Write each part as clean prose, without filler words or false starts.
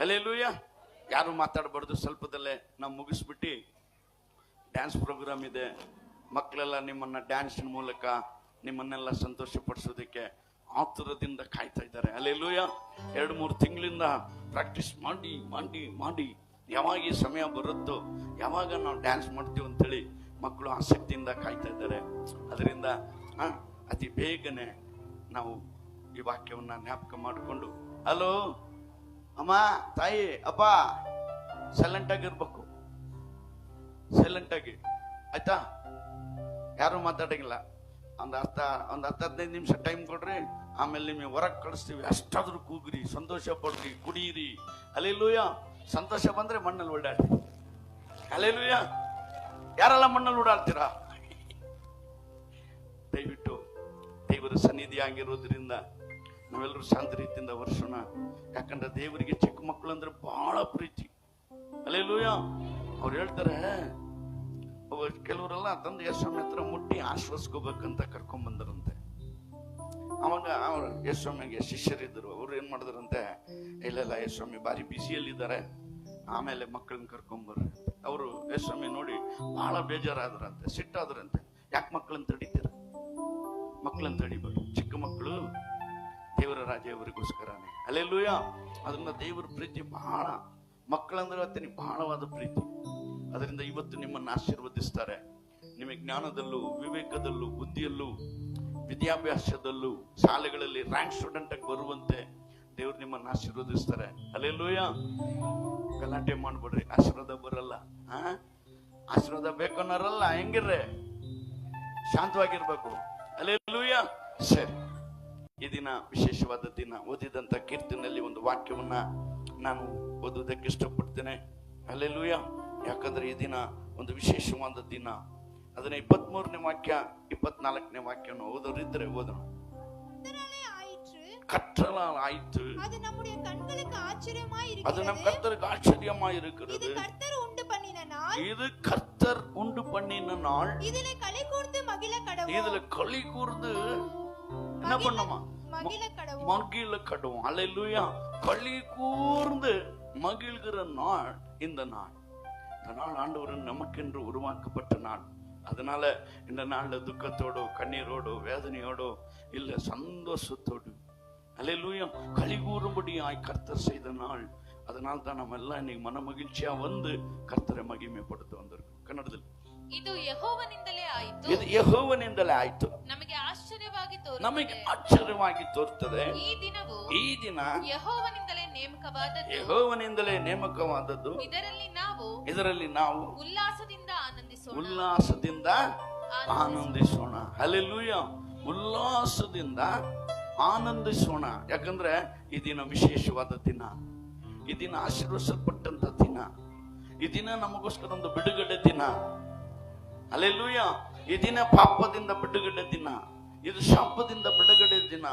Hallelujah. ಯಾರು ಮಾತಾಡಬಾರ್ದು, ಸ್ವಲ್ಪದಲ್ಲೇ ನಾವು ಮುಗಿಸ್ಬಿಟ್ಟು ಡ್ಯಾನ್ಸ್ ಪ್ರೋಗ್ರಾಮ್ ಇದೆ. ಮಕ್ಕಳೆಲ್ಲ ನಿಮ್ಮನ್ನ ಡ್ಯಾನ್ಸಿನ ಮೂಲಕ ನಿಮ್ಮನ್ನೆಲ್ಲ ಸಂತೋಷ ಪಡಿಸೋದಕ್ಕೆ ಆತುರದಿಂದ ಕಾಯ್ತಾ ಇದ್ದಾರೆ. ಹಲ್ಲೆಲೂಯಾ. 2-3 ತಿಂಗಳಿಂದ ಪ್ರಾಕ್ಟೀಸ್ ಮಾಡಿ ಮಾಡಿ ಮಾಡಿ ಯಾವಾಗ ಈ ಸಮಯ ಬರುತ್ತೋ, ಯಾವಾಗ ನಾವು ಡ್ಯಾನ್ಸ್ ಮಾಡ್ತೀವಿ ಅಂತೇಳಿ ಮಕ್ಕಳು ಆಸಕ್ತಿಯಿಂದ ಕಾಯ್ತಾ ಇದ್ದಾರೆ. ಅದರಿಂದ ಅತಿ ಬೇಗನೆ ನಾವು ಈ ವಾಕ್ಯವನ್ನ ಜ್ಞಾಪಕ ಮಾಡಿಕೊಂಡು, ಹಲೋ ಅಮ್ಮ, ತಾಯಿ, ಅಪ್ಪ, ಸೈಲೆಂಟ್ ಆಗಿರ್ಬೇಕು, ಸೈಲೆಂಟ್ ಆಗಿ, ಆಯ್ತಾ? ಯಾರು ಮಾತಾಡಂಗಿಲ್ಲ. ಒಂದು 10-15 ನಿಮಿಷ ಟೈಮ್ ಕೊಡ್ರಿ, ಆಮೇಲೆ ನಿಮಗೆ ಹೊರಗೆ ಕಳಿಸ್ತೀವಿ. ಅಷ್ಟಾದ್ರೂ ಕೂಗ್ರಿ, ಸಂತೋಷ ಪಡ್ರಿ, ಕುಡಿಯಿರಿ. ಹಲ್ಲೆಲೂಯಾ. ಸಂತೋಷ ಬಂದ್ರೆ ಮಣ್ಣಲ್ಲಿ ಓಡಾಡ್ರಿ. ಹಲ್ಲೆಲೂಯಾ. ಯಾರೆಲ್ಲ ಮಣ್ಣಲ್ಲಿ ಓಡಾಡ್ತೀರಾ? ದಯವಿಟ್ಟು ದೇವರ ಸನ್ನಿಧಿ ಆಗಿರೋದ್ರಿಂದ ನಾವೆಲ್ಲರೂ ಶಾಂತ ರೀತಿಯಿಂದ ವರ್ಷೋಣ. ಯಾಕಂದ್ರೆ ದೇವರಿಗೆ ಚಿಕ್ಕ ಮಕ್ಕಳು ಅಂದ್ರೆ ಬಹಳ ಪ್ರೀತಿ. ಹಲ್ಲೆಲೂಯಾ. ಅವ್ರು ಹೇಳ್ತಾರೆ, ಕೆಲವರೆಲ್ಲ ತಂದೆ ಯೇಸುಸ್ವಾಮಿ ಹತ್ರ ಮುಟ್ಟಿ ಆಶ್ವಾಸ್ಕೋಬೇಕಂತ ಕರ್ಕೊಂಡ್ ಬಂದರಂತೆ. ಅವಾಗ ಅವ್ರು ಯೇಸುಸ್ವಾಮಿಗೆ ಶಿಷ್ಯರಿದ್ರು. ಅವ್ರು ಏನ್ ಮಾಡಿದ್ರಂತೆ, ಇಲ್ಲ ಯೇಸುಸ್ವಾಮಿ ಬಾರಿ ಬಿಸಿಯಲ್ಲಿದ್ದಾರೆ, ಆಮೇಲೆ ಮಕ್ಕಳನ್ನ ಕರ್ಕೊಂಬರ್ರಿ. ಅವರು ಯೇಸುಸ್ವಾಮಿ ನೋಡಿ ಬಹಳ ಬೇಜಾರಾದ್ರಂತೆ, ಸಿಟ್ಟಾದ್ರಂತೆ. ಯಾಕೆ ಮಕ್ಕಳನ್ನ ತಡೀತೀರ? ಮಕ್ಕಳನ್ನ ತಡಿಬೇಡಿ. ಚಿಕ್ಕ ಮಕ್ಕಳು ದೇವರ ರಾಜ್ಯವರಿಗೋಸ್ಕರನೇ. ಹಲ್ಲೆಲೂಯಾ. ಅದರಿಂದ ದೇವರ ಪ್ರೀತಿ ಬಹಳ, ಮಕ್ಕಳಂದ್ರೆ ಅತ್ತೀನಿ ಬಹಳವಾದ ಪ್ರೀತಿ. ಅದರಿಂದ ಇವತ್ತು ನಿಮ್ಮನ್ನು ಆಶೀರ್ವದಿಸ್ತಾರೆ. ನಿಮಗೆ ಜ್ಞಾನದಲ್ಲೂ, ವಿವೇಕದಲ್ಲೂ, ಬುದ್ಧಿಯಲ್ಲೂ, ವಿದ್ಯಾಭ್ಯಾಸದಲ್ಲೂ, ಶಾಲೆಗಳಲ್ಲಿ ರ್ಯಾಂಕ್ ಸ್ಟೂಡೆಂಟ್ ಆಗಿ ಬರುವಂತೆ ದೇವ್ರು ನಿಮ್ಮನ್ನು ಆಶೀರ್ವದಿಸ್ತಾರೆ. ಹಲ್ಲೆಲೂಯಾ. ಗಲಾಟೆ ಮಾಡ್ಬಿಡ್ರಿ, ಆಶೀರ್ವಾದ ಬರಲ್ಲ. ಆಶೀರ್ವಾದ ಬೇಕನ್ನೋರಲ್ಲ, ಹೆಂಗಿರ್ರೆ ಶಾಂತವಾಗಿರ್ಬೇಕು. ಹಲ್ಲೆಲೂಯಾ. ಸರಿ, ಈ ದಿನ ವಿಶೇಷವಾದ ದಿನ. ಓದಿದಂತ ಕೀರ್ತನೆಯಲ್ಲಿ ಒಂದು ವಾಕ್ಯವನ್ನ ನಾನು ಓದೋದಕ್ಕೆ ಇಷ್ಟಪಡ್ತೇನೆ. ಹಲ್ಲೆಲೂಯಾ. ಯಾಕಂದ್ರೆ ಈ ದಿನ ಒಂದು ವಿಶೇಷವಾದ ದಿನ. ಅದನ್ನ 23ನೇ ವಾಕ್ಯ 24ನೇ ವಾಕ್ಯವನ್ನು ಓದೋರಿದ್ರೆ ಓದೋಣ. கற்றலாயிற்று, அது நம்முடைய கண்களுக்கு ஆச்சரியமாயிருக்கிறது, அது நம் கர்த்தருக்கு ஆச்சரியமாயிருக்கிறது. இது கர்த்தர் உண்டு பண்ணின நாள், இது கர்த்தர் உண்டு பண்ணின நாள். இதிலே களி கூர்ந்து மகிழ கடவோம், இதிலே களி கூர்ந்து என்ன பண்ணுமா? மகிழ கடவோம், மகிழ கடவோம். ஹல்லேலூயா. களி கூர்ந்து மகிழ்கிற நாள் இந்த நாள். இந்த நாள் ஆண்டவர் நமக்கென்று உருவாக்கப்பட்ட நாள். அதனால இந்த நாள்ல துக்கத்தோடோ, கண்ணீரோடோ, வேதனையோடோ இல்ல, சந்தோஷத்தோடு ஹல்லேலூயா களி கூறும்படியாய் கர்த்தர் செய்த நாள். அதனால தான் நம்ம எல்லாம் இன்னைக்கு மன மகிழ்ச்சியா வந்து ಕರ್ತரை ಮಹಿಮೆಪಡುತ್ತ வந்திருக்கோம். ಕನ್ನಡದಲ್ಲಿ ಇದು ಯೆಹೋವನಿಂದಲೇ ಆಯಿತು, ಇದು ಯೆಹೋವನಿಂದಲೇ ಆಯಿತು, ನಮಗೆ ಆಶ್ಚರ್ಯವಾಗಿ ತೋರುತ್ತದೆ, ನಮಗೆ ಆಶ್ಚರ್ಯವಾಗಿ ತೋರುತ್ತದೆ. ಈ ದಿನ ಯೆಹೋವನಿಂದಲೇ ನೇಮಕವಾದದ್ದು, ಯೆಹೋವನಿಂದಲೇ ನೇಮಕವಾದದ್ದು. ಇದರಲ್ಲಿ ನಾವು ಉಲ್ಲಾಸದಿಂದ ಆನಂದಿಸೋಣ, ಉಲ್ಲಾಸದಿಂದ ಆನಂದಿಸೋಣ. ಹಲ್ಲೆಲೂಯಾ. ಉಲ್ಲಾಸದಿಂದ ಆನಂದಿಸೋಣ. ಯಾಕಂದ್ರೆ ಈ ದಿನ ವಿಶೇಷವಾದ ದಿನ, ಈ ದಿನ ಆಶೀರ್ವದಿಸಲ್ಪಟ್ಟಂತ ದಿನ, ಈ ದಿನ ನಮಗೋಸ್ಕರ ಒಂದು ಬಿಡುಗಡೆ ದಿನ. ಹಲ್ಲೆಲೂಯಾ. ಈ ದಿನ ಪಾಪದಿಂದ ಬಿಡುಗಡೆ ದಿನ, ಇದು ಶಾಪದಿಂದ ಬಿಡುಗಡೆ ದಿನ,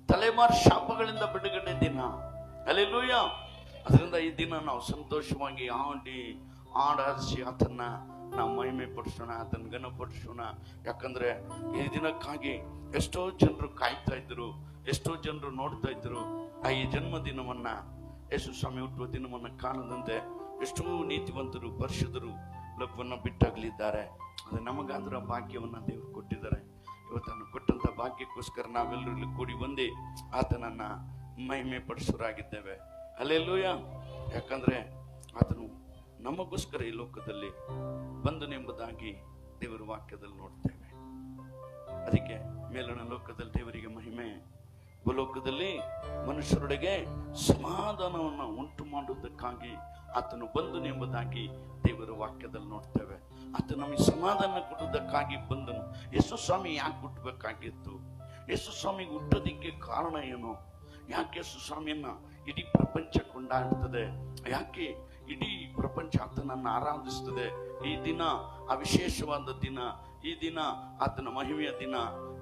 ತಲೆಮಾರು ಶಾಪಗಳಿಂದ ಬಿಡುಗಡೆ ದಿನ. ಹಲ್ಲೆಲೂಯಾ. ಅದರಿಂದ ಈ ದಿನ ನಾವು ಸಂತೋಷವಾಗಿ ಆರಾಧಿಸಿ ಆತನ್ನ ನಾವು ಮಹಿಮೆ ಪಡಿಸೋಣ, ಆತನ ಘನಪಡಿಸೋಣ. ಯಾಕಂದ್ರೆ ಈ ದಿನಕ್ಕಾಗಿ ಎಷ್ಟೋ ಜನರು ಕಾಯ್ತಾ ಇದ್ರು, ಎಷ್ಟೋ ಜನರು ನೋಡ್ತಾ ಇದ್ರು. ಈ ಜನ್ಮ ದಿನವನ್ನ, ಯೇಸು ಸ್ವಾಮಿ ಹುಟ್ಟುವ ದಿನವನ್ನ ಕಾಣದಂತೆ ಎಷ್ಟೋ ನೀತಿವಂತರು, ಪರಿಶುದ್ಧರು ಲೋಕವನ್ನ ಬಿಟ್ಟಾಗಲಿದ್ದಾರೆ. ಅದು ನಮಗಾದ್ರ ಭಾಗ್ಯವನ್ನ ದೇವರು ಕೊಟ್ಟಿದ್ದಾರೆ. ಇವತ್ತನ್ನು ಕೊಟ್ಟಂತ ಭಾಗ್ಯಕ್ಕೋಸ್ಕರ ನಾವೆಲ್ಲರೂ ಇಲ್ಲಿ ಕೂಡಿ ಬಂದು ಆತನನ್ನ ಮಹಿಮೆ ಪಡಿಸೋರಾಗಿದ್ದೇವೆ. ಹಲ್ಲೆಲೂಯಾ. ಯಾಕಂದ್ರೆ ಆತನು ನಮಗೋಸ್ಕರ ಈ ಲೋಕದಲ್ಲಿ ಬಂದನೆಂಬುದಾಗಿ ದೇವರ ವಾಕ್ಯದಲ್ಲಿ ನೋಡ್ತೇವೆ. ಅದಕ್ಕೆ ಮೇಲಣ ಲೋಕದಲ್ಲಿ ದೇವರಿಗೆ ಮಹಿಮೆ, ಭೂಲೋಕದಲ್ಲಿ ಮನುಷ್ಯರೊಳಗೆ ಸಮಾಧಾನವನ್ನು ಉಂಟು ಮಾಡುವುದಕ್ಕಾಗಿ ಆತನು ಬಂದನೆಂಬುದಾಗಿ ದೇವರ ವಾಕ್ಯದಲ್ಲಿ ನೋಡ್ತೇವೆ. ಆತ ನಮಗೆ ಸಮಾಧಾನ ಕೊಡುವುದಕ್ಕಾಗಿ ಬಂದನು. ಯೇಸು ಸ್ವಾಮಿ ಯಾಕೆ ಹುಟ್ಟಬೇಕಾಗಿತ್ತು? ಯೇಸು ಸ್ವಾಮಿಗೆ ಹುಟ್ಟೋದಿಕ್ಕೆ ಕಾರಣ ಏನು? ಯಾಕೆ ಯೇಸು ಸ್ವಾಮಿಯನ್ನ ಇಡೀ ಪ್ರಪಂಚ ಕೊಂಡಾಡ್ತದೆ? ಯಾಕೆ ಇಡೀ ಪ್ರಪಂಚ ಆತನನ್ನು ಆರಾಧಿಸ್ತದೆ? ಈ ದಿನ ಅವಿಶೇಷವಾದ ದಿನ, ಈ ದಿನ ಆತನ ಮಹಿಮೆಯ ದಿನ,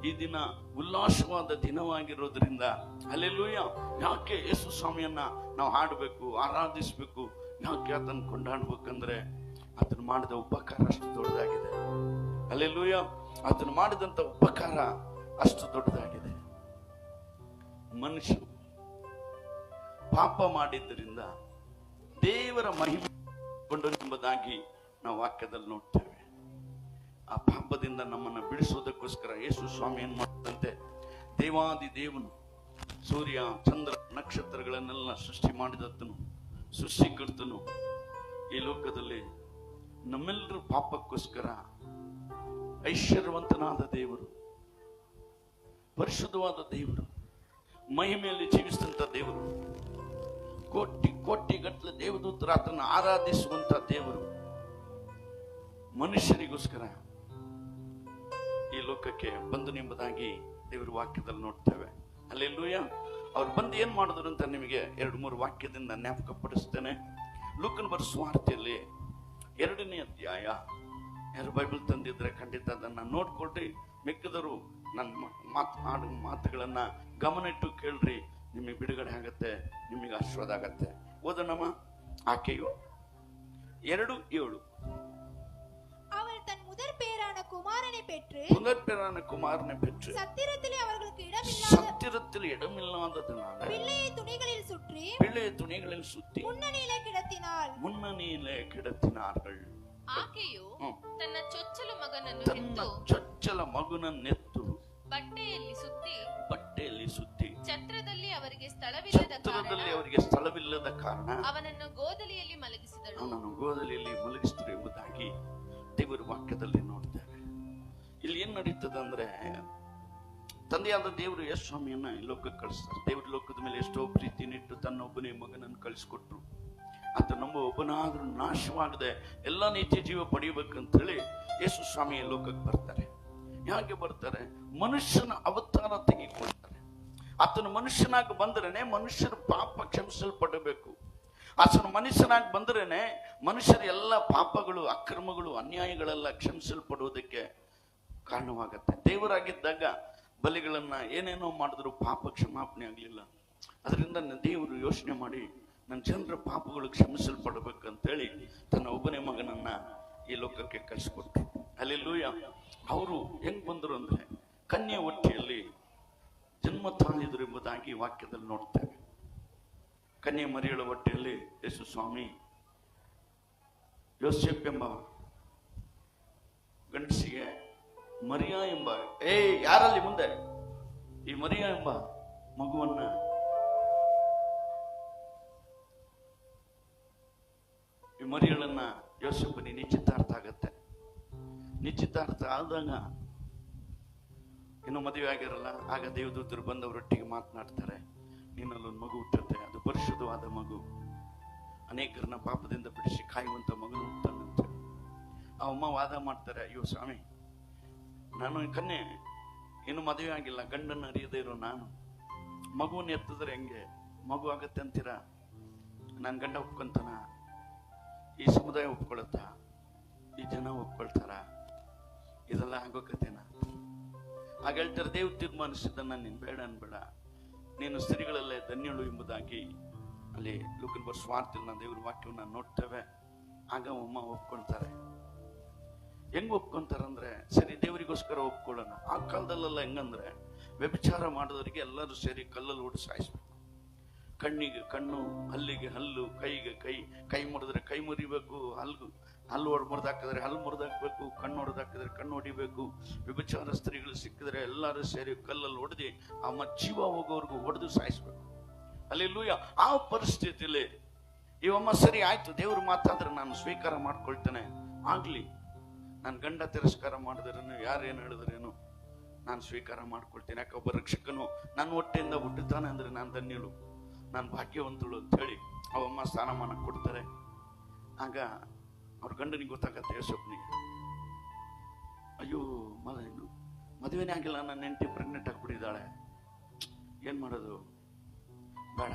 ಈ ದಿನ ಉಲ್ಲಾಸವಾದ ದಿನವಾಗಿರೋದ್ರಿಂದ ಹಲ್ಲೆಲೂಯಾ. ಯಾಕೆ ಯೇಸು ಸ್ವಾಮಿಯನ್ನ ನಾವು ಹಾಡಬೇಕು, ಆರಾಧಿಸ್ಬೇಕು? ಯಾಕೆ ಆತನ ಕೊಂಡಾಡ್ಬೇಕಂದ್ರೆ ಆತನು ಮಾಡಿದ ಉಪಕಾರ ಅಷ್ಟು ದೊಡ್ಡದಾಗಿದೆ. ಹಲ್ಲೆಲೂಯಾ. ಆತನು ಮಾಡಿದಂತ ಉಪಕಾರ ಅಷ್ಟು ದೊಡ್ಡದಾಗಿದೆ. ಪಾಪ ಮಾಡಿದ್ದರಿಂದ ದೇವರ ಮಹಿಮೆ ಎಂಬುದಾಗಿ ನಾವು ವಾಕ್ಯದಲ್ಲಿ ನೋಡ್ತೇವೆ. ಆ ಪಾಪದಿಂದ ನಮ್ಮನ್ನು ಬಿಡಿಸುವುದಕ್ಕೋಸ್ಕರ ಯೇಸು ಸ್ವಾಮಿ ಏನ್ ಮಾಡಿದಂತೆ, ದೇವಾದಿ ದೇವನು ಸೂರ್ಯ ಚಂದ್ರ ನಕ್ಷತ್ರಗಳನ್ನೆಲ್ಲ ಸೃಷ್ಟಿ ಮಾಡಿದತ್ತನು, ಸೃಷ್ಟಿಕರ್ತನು ಈ ಲೋಕದಲ್ಲಿ ನಮ್ಮೆಲ್ಲರ ಪಾಪಕ್ಕೋಸ್ಕರ ಐಶ್ವರ್ಯವಂತನಾದ ದೇವರು, ಪರಿಶುದ್ಧವಾದ ದೇವರು, ಮಹಿಮೆಯಲ್ಲಿ ಜೀವಿಸಿದಂತ ದೇವರು, ಕೋಟಿ ಕೋಟಿ ಗಟ್ಟಲೆ ದೇವದೂತರ ಆತನ ಆರಾಧಿಸುವಂತ ದೇವರು ಮನುಷ್ಯರಿಗೋಸ್ಕರ ಈ ಲೋಕಕ್ಕೆ ಬಂದನೆಂಬುದಾಗಿ ದೇವರ ವಾಕ್ಯದಲ್ಲಿ ನೋಡ್ತೇವೆ. ಹಲ್ಲೆಲೂಯ. ಅವ್ರು ಬಂದು ಏನ್ ಮಾಡಿದ್ರು ಅಂತ ನಿಮಗೆ 2-3 ವಾಕ್ಯದಿಂದ ಜ್ಞಾಪಕ ಪಡಿಸ್ತೇನೆ. ಲೂಕನ ಸುವಾರ್ತೆಯಲ್ಲಿ 2ನೇ ಅಧ್ಯಾಯ, ಯಾರು ಬೈಬಲ್ ತಂದಿದ್ರೆ ಖಂಡಿತ ಅದನ್ನ ನೋಡ್ಕೊಳ್ರಿ. ಮಿಕ್ಕದರು ನನ್ನ ಮಾತುಗಳನ್ನ ಗಮನ ಇಟ್ಟು ಕೇಳ್ರಿ, ನಿಮಗೆ ಬಿಡುಗಡೆ ಆಗತ್ತೆ, ನಿಮಗೆ ಆಶೀರ್ವಾದ ಆಗತ್ತೆ. ಓದೋಣಮ್ಮ. ಆಕೆಯು 2:7, அவர் தன் முதற் பேரான குமாரனை பெற்று சத்திரத்திலே அவர்களுக்கு இடமில்லாததனால பிள்ளையை துணிகளில் சுற்றி முன்னணியிலே கிடத்தினார்கள். ಆಕೆಯು ತನ್ನ ಚೊಚ್ಚಲ ಮಗನನ್ನೆತ್ತು ಬಟ್ಟೆಯಲ್ಲಿ ಸುತ್ತಿ ಛತ್ರದಲ್ಲಿ ಅವರಿಗೆ ಸ್ಥಳವಿಲ್ಲದ ಕಾರಣ ಅವನನ್ನು ಗೋದಲಿಯಲ್ಲಿ ಮಲಗಿಸಿದಳು ಎಂಬುದಾಗಿ ದೇವರ ವಾಕ್ಯದಲ್ಲಿ ನೋಡ್ತೇವೆ. ಇಲ್ಲಿ ಏನ್ ನಡೀತದೆ ಅಂದ್ರೆ, ತಂದೆಯಾದ ದೇವರು ಯೇಸು ಸ್ವಾಮಿಯನ್ನ ಈ ಲೋಕಕ್ಕೆ ಕಳಿಸ್ತಾರೆ. ದೇವರ ಲೋಕದ ಮೇಲೆ ಎಷ್ಟೋ ಪ್ರೀತಿನಿಟ್ಟು ತನ್ನ ಒಬ್ಬನೇ ಮಗನನ್ನು ಕಳಿಸ್ಕೊಟ್ರು. ಆತ ನಮ್ಮ ಒಬ್ಬನಾದ್ರೂ ನಾಶವಾಗದೆ ಎಲ್ಲ ನಿತ್ಯ ಜೀವ ಪಡೆಯಬೇಕಂತ ಹೇಳಿ ಯೇಸು ಸ್ವಾಮಿ ಈ ಲೋಕಕ್ಕೆ ಬರ್ತಾರೆ. ಯಾಕೆ ಬರ್ತಾರೆ? ಮನುಷ್ಯನ ಅವತಾರ ತೆಗೆದುಕೊಳ್ತಾರೆ. ಆತನ ಮನುಷ್ಯನಾಗಿ ಬಂದ್ರೇನೆ ಮನುಷ್ಯರ ಪಾಪ ಕ್ಷಮಿಸಲ್ಪಡಬೇಕು. ಆತನ ಮನುಷ್ಯನಾಗಿ ಬಂದ್ರೇನೆ ಮನುಷ್ಯರ ಎಲ್ಲ ಪಾಪಗಳು, ಅಕ್ರಮಗಳು, ಅನ್ಯಾಯಗಳೆಲ್ಲ ಕ್ಷಮಿಸಲ್ಪಡುವುದಕ್ಕೆ ಕಾರಣವಾಗತ್ತೆ. ದೇವರಾಗಿದ್ದಾಗ ಬಲಿಗಳನ್ನ ಏನೇನೋ ಮಾಡಿದ್ರು ಪಾಪ ಕ್ಷಮಾಪಣೆ ಆಗ್ಲಿಲ್ಲ. ಅದರಿಂದ ದೇವರು ಯೋಚನೆ ಮಾಡಿ ನನ್ನ ಜನರ ಪಾಪಗಳು ಕ್ಷಮಿಸಲ್ಪಡಬೇಕಂತೇಳಿ ತನ್ನ ಒಬ್ಬನೇ ಮಗನನ್ನ ಈ ಲೋಕಕ್ಕೆ ಕಳಿಸ್ಕೊಟ್ರು. ಹಲ್ಲೆಲೂಯ. ಅವರು ಹೆಂಗ್ ಬಂದರು ಅಂದ್ರೆ, ಕನ್ಯೆ ಹೊಟ್ಟೆಯಲ್ಲಿ ಜನ್ಮ ತಾಳಿದ್ರು ಎಂಬುದಾಗಿ ವಾಕ್ಯದಲ್ಲಿ ನೋಡ್ತೇವೆ. ಕನ್ಯೆ ಮರಿಯಳ ಹೊಟ್ಟೆಯಲ್ಲಿ ಯೇಸು ಸ್ವಾಮಿ ಯೋಸೇಫ್ ಎಂಬ ಗಂಡಸಿಗೆ ಮರಿಯಾ ಎಂಬ ಯಾರಲ್ಲಿ ಮುಂದೆ ಈ ಮರಿಯಾ ಎಂಬ ಮಗುವನ್ನ ಈ ಮರಿಯಳನ್ನ ಯೋಸೇಫನಿಗೆ ನಿಶ್ಚಿತಾರ್ಥ ಆಗತ್ತೆ. ನಿಶ್ಚಿತಾರ್ಥ ಆದಾಗ ಇನ್ನು ಮದುವೆ ಆಗಿರಲ್ಲ. ಆಗ ದೇವದೂತರು ಬಂದವರೊಟ್ಟಿಗೆ ಮಾತನಾಡ್ತಾರೆ, ನಿನ್ನಲ್ಲೊಂದು ಮಗು ಹುಟ್ಟುತ್ತೆ, ಅದು ಪರಿಶುದ್ಧವಾದ ಮಗು, ಅನೇಕರನ್ನ ಪಾಪದಿಂದ ಬಿಡಿಸಿ ಕಾಯುವಂತ ಮಗನು ಹುಟ್ಟಂತೆ. ಆ ಅಮ್ಮ ವಾದ ಮಾಡ್ತಾರೆ, ಅಯ್ಯೋ ಸ್ವಾಮಿ, ನಾನು ಕನ್ಯೆ, ಇನ್ನು ಮದುವೆ ಆಗಿಲ್ಲ, ಗಂಡನ್ನ ಅರಿಯದೇ ಇರೋ ನಾನು ಮಗುವನ್ನು ಎತ್ತಿದ್ರೆ ಹೆಂಗೆ ಮಗು ಆಗತ್ತೆ ಅಂತೀರಾ? ನನ್ನ ಗಂಡ ಒಪ್ಕೊಂತಾನ? ಈ ಸಮುದಾಯ ಒಪ್ಕೊಳತ್ತ? ಈ ಜನ ಒಪ್ಕೊಳ್ತಾರ? ಇದೆಲ್ಲ ಆಗೋಕತ್ತೇನ? ಆಗ ಹೇಳ್ತಾರೆ, ದೇವ್ ತೀರ್ಮಾನಿಸಿದ್ದನ್ನ ನೀನ್ ಬೇಡ ಅನ್ಬೇಡ, ನೀನು ಸ್ತ್ರೀಗಳಲ್ಲೇ ಧನ್ಯಳು ಎಂಬುದಾಗಿ ಅಲ್ಲಿ ಲೂಕನ ಸ್ವಾರ್ಥಿನ ದೇವ್ರ ವಾಕ್ಯವನ್ನ ನೋಡ್ತೇವೆ. ಆಗ ಅಮ್ಮ ಒಪ್ಕೊಂತಾರೆ. ಹೆಂಗ್ ಒಪ್ಕೊಂತಾರಂದ್ರೆ, ಸರಿ ದೇವರಿಗೋಸ್ಕರ ಒಪ್ಕೊಳ್ಳೋಣ. ಆ ಕಾಲದಲ್ಲೆಲ್ಲ ಹೆಂಗಂದ್ರೆ, ವ್ಯಭಿಚಾರ ಮಾಡಿದವರಿಗೆ ಎಲ್ಲರೂ ಸೇರಿ ಕಲ್ಲಲ್ಲಿ ಹೊಡೆದು ಸಾಯಿಸ್ಬೇಕು. ಕಣ್ಣಿಗೆ ಕಣ್ಣು, ಹಲ್ಲಿಗೆ ಹಲ್ಲು, ಕೈಗೆ ಕೈ, ಕೈ ಮುರಿದ್ರೆ ಕೈ ಮುರಿಬೇಕು, ಹಲ್ಲು ಮುರಿದಾಕಿದ್ರೆ ಹಲ್ಲು ಮುರಿದಾಕ್ಬೇಕು, ಕಣ್ಣು ಹೊಡೆದಾಕಿದ್ರೆ ಕಣ್ಣು ಹೊಡಿಬೇಕು. ವ್ಯಭಿಚಾರ ಸ್ತ್ರೀಗಳು ಸಿಕ್ಕಿದ್ರೆ ಎಲ್ಲರೂ ಸೇರಿ ಕಲ್ಲಲ್ಲಿ ಹೊಡೆದು ಆ ಜೀವ ಹೋಗೋವರೆಗೂ ಹೊಡೆದು ಸಾಯಿಸ್ಬೇಕು. ಹಲ್ಲೆಲೂಯಾ. ಆ ಪರಿಸ್ಥಿತಿಯಲ್ಲಿ ಇವಮ್ಮ ಸರಿ ಆಯ್ತು, ದೇವ್ರು ಮಾತಾದ್ರೆ ನಾನು ಸ್ವೀಕಾರ ಮಾಡ್ಕೊಳ್ತೇನೆ, ಆಗ್ಲಿ, ನಾನು ಗಂಡ ತಿರಸ್ಕಾರ ಮಾಡಿದ್ರೇನು, ಯಾರೇನು ಹೇಳಿದ್ರೇನು, ನಾನು ಸ್ವೀಕಾರ ಮಾಡ್ಕೊಳ್ತೇನೆ. ಯಾಕೆ ಒಬ್ಬ ರಕ್ಷಕನು ನನ್ನ ಹೊಟ್ಟೆಯಿಂದ ಹುಟ್ಟುತ್ತಾನೆ ಅಂದ್ರೆ ನಾನು ಧನ್ಯಳು, ನಾನು ಭಾಗ್ಯವಂತಳು ಅಂತ ಹೇಳಿ ಅವಮ್ಮ ಸ್ಥಾನಮಾನ ಕೊಡ್ತಾರೆ. ಆಗ ಅವ್ರ ಗಂಡನಿಗೆ ಗೊತ್ತಾಗತ್ತೆ, ಯೋಸೇಫನಿಗೆ, ಅಯ್ಯೋ ಮದುವೆನೇ ಆಗಿಲ್ಲ, ನನ್ನ ಹೆಂಡತಿ ಪ್ರೆಗ್ನೆಂಟ್ ಆಗಿಬಿಟ್ಟಿದ್ದಾಳೆ, ಏನ್ ಮಾಡೋದು? ಬೇಡ,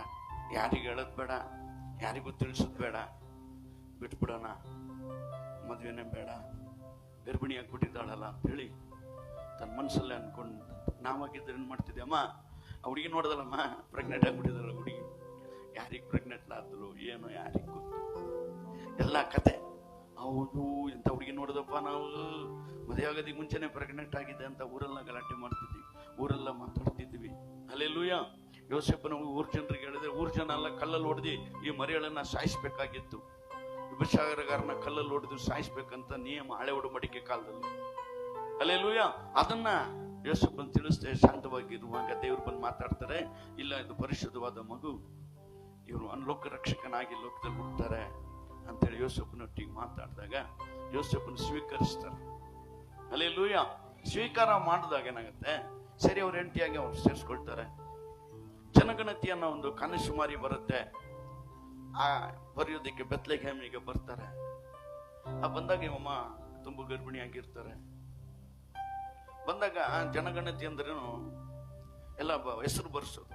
ಯಾರಿಗೆ ಹೇಳೋದು ಬೇಡ, ಯಾರಿಗೂ ತಿಳಿಸೋದು ಬೇಡ, ಬಿಟ್ಬಿಡೋಣ, ಮದುವೆನೇ ಬೇಡ, ಗರ್ಭಿಣಿ ಆಗ್ಬಿಟ್ಟಿದ್ದಾಳಲ್ಲ ಅಂತ ಹೇಳಿ ತನ್ನ ಮನಸ್ಸಲ್ಲೇ ಅನ್ಕೊಂಡು, ನಾವಾಗಿದ್ರೆ ಏನ್ ಮಾಡ್ತಿದ್ದೆ, ಅಮ್ಮ ಆ ಹುಡುಗಿ ನೋಡದಲ್ಲಮ್ಮ ಪ್ರೆಗ್ನೆಂಟ್ ಆಗ್ಬಿಟ್ಟಿದ್ದಾಳ ಹುಡುಗಿ, ಯಾರಿಗೆ ಪ್ರೆಗ್ನೆಂಟ್ ಆದ್ರು ಏನೋ ಯಾರಿಗೆ ಗೊತ್ತು, ಎಲ್ಲ ಕತೆ. ಹೌದು, ಎಂತ ಹುಡುಗಿ ನೋಡಿದಪ್ಪ, ನಾವು ಮದುವೆ ಆಗೋದಿಗೆ ಮುಂಚೆನೆ ಪ್ರೆಗ್ನೆಂಟ್ ಆಗಿದೆ ಅಂತ ಊರೆಲ್ಲ ಗಲಾಟೆ ಮಾಡ್ತಿದ್ವಿ, ಊರೆಲ್ಲ ಮಾತಾಡ್ತಿದ್ವಿ. ಹಲ್ಲೆಲೂಯಾ. ಯೋಸೇಫನ ಊರ್ ಜನರಿಗೆ ಹೇಳಿದ್ರೆ ಊರ್ ಜನ ಎಲ್ಲ ಕಲ್ಲಲ್ಲಿ ಹೊಡೆದು ಈ ಮರಿಗಳನ್ನ ಸಾಯಿಸ್ಬೇಕಾಗಿತ್ತು. ವಿಭಚಾರಗಾರನ ಕಲ್ಲಲ್ಲಿ ಹೊಡೆದು ಸಾಯಿಸ್ಬೇಕಂತ ನಿಯಮ ಹಳೆ ಒಡಂಬಡಿಕೆ ಕಾಲದಲ್ಲಿ. ಹಲ್ಲೆಲೂಯ. ಅದನ್ನ ಯೋಸೇಫನ್ ತಿಳಿಸ್ದೆ ಶಾಂತವಾಗಿರುವಾಗ ದೇವ್ರು ಬಂದು ಮಾತಾಡ್ತಾರೆ, ಇಲ್ಲ ಇದು ಪರಿಶುದ್ಧವಾದ ಮಗು, ಇವರು ಅನ್ಲೋಕ ರಕ್ಷಕನಾಗಿ ಲೋಕದಲ್ಲಿ ಹುಡ್ತಾರೆ ಅಂತೇಳಿ ಯೋಸೇಫನೊಟ್ಟಿಗೆ ಮಾತಾಡಿದಾಗ ಯೋಸೇಫನ್ ಸ್ವೀಕರಿಸ್ತಾರೆ. ಹಲ್ಲೆಲೂಯ. ಸ್ವೀಕಾರ ಮಾಡಿದಾಗ ಏನಾಗುತ್ತೆ, ಸರಿ ಅವ್ರ ಹೆಂಡತಿಯಾಗಿ ಅವ್ರು ಸೇರಿಸ್ಕೊಳ್ತಾರೆ. ಜನಗಣತಿ ಅನ್ನೋ ಒಂದು ಕನಸುಮಾರಿ ಬರುತ್ತೆ, ಆ ಬರೆಯೋದಕ್ಕೆ ಬೆತ್ಲೆಹೇಮಿಗೆ ಬರ್ತಾರೆ. ಆ ಬಂದಾಗ ಇವಮ್ಮ ತುಂಬ ಗರ್ಭಿಣಿಯಾಗಿರ್ತಾರೆ. ಬಂದಾಗ ಜನಗಣತಿ ಅಂದ್ರೇನು ಎಲ್ಲ ಹೆಸರು ಬರ್ಸೋದು.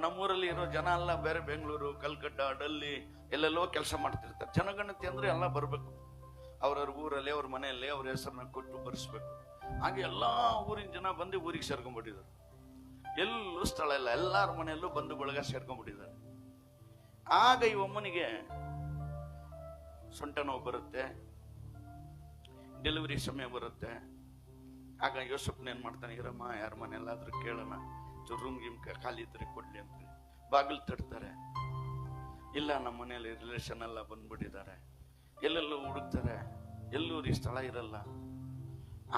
ನಮ್ಮೂರಲ್ಲಿ ಇರೋ ಜನ ಎಲ್ಲ ಬೇರೆ ಬೆಂಗಳೂರು, ಕಲ್ಕಟ್ಟ, ಡೆಲ್ಲಿ ಎಲ್ಲೆಲ್ಲೋ ಕೆಲಸ ಮಾಡ್ತಿರ್ತಾರೆ. ಜನಗಣತಿ ಅಂದ್ರೆ ಎಲ್ಲ ಬರ್ಬೇಕು, ಅವ್ರವ್ರ ಊರಲ್ಲಿ ಅವ್ರ ಮನೆಯಲ್ಲಿ ಅವ್ರ ಹೆಸರನ್ನ ಕೊಟ್ಟು ಬರ್ಸ್ಬೇಕು. ಹಾಗೆ ಎಲ್ಲಾ ಊರಿನ ಜನ ಬಂದು ಊರಿಗೆ ಸೇರ್ಕೊಂಡ್ಬಿಟ್ಟಿದ್ದಾರೆ. ಎಲ್ಲೂ ಸ್ಥಳ ಇಲ್ಲ, ಎಲ್ಲಾರ ಮನೆಯಲ್ಲೂ ಬಂದು ಬಳಗ ಸೇರ್ಕೊಂಡ್ಬಿಟ್ಟಿದ್ದಾರೆ. ಆಗ ಈ ಒಮ್ಮನಿಗೆ ಸೊಂಟ ನೋವು ಬರುತ್ತೆ, ಡೆಲಿವರಿ ಸಮಯ ಬರುತ್ತೆ. ಆಗ ಯೋಸಪ್ಪನ ಏನ್ ಮಾಡ್ತಾನೆ, ಇರಮ್ಮ ಯಾರ ಮನೆಯಲ್ಲಾದ್ರೂ ಕೇಳೋಣ, ರೂಮ್ ಗಿಮ್ ಖಾಲಿ ಇದ್ರೆ ಕೊಡ್ಲಿ ಅಂತ ಬಾಗಿಲು ತಡ್ತಾರೆ. ಇಲ್ಲ, ನಮ್ಮ ಮನೆಯಲ್ಲಿ ರಿಲೇಷನ್ ಎಲ್ಲ ಬಂದ್ಬಿಟ್ಟಿದ್ದಾರೆ, ಎಲ್ಲೆಲ್ಲೂ ಹುಡುಕ್ತಾರೆ, ಎಲ್ಲೂ ಸ್ಥಳ ಇರಲ್ಲ.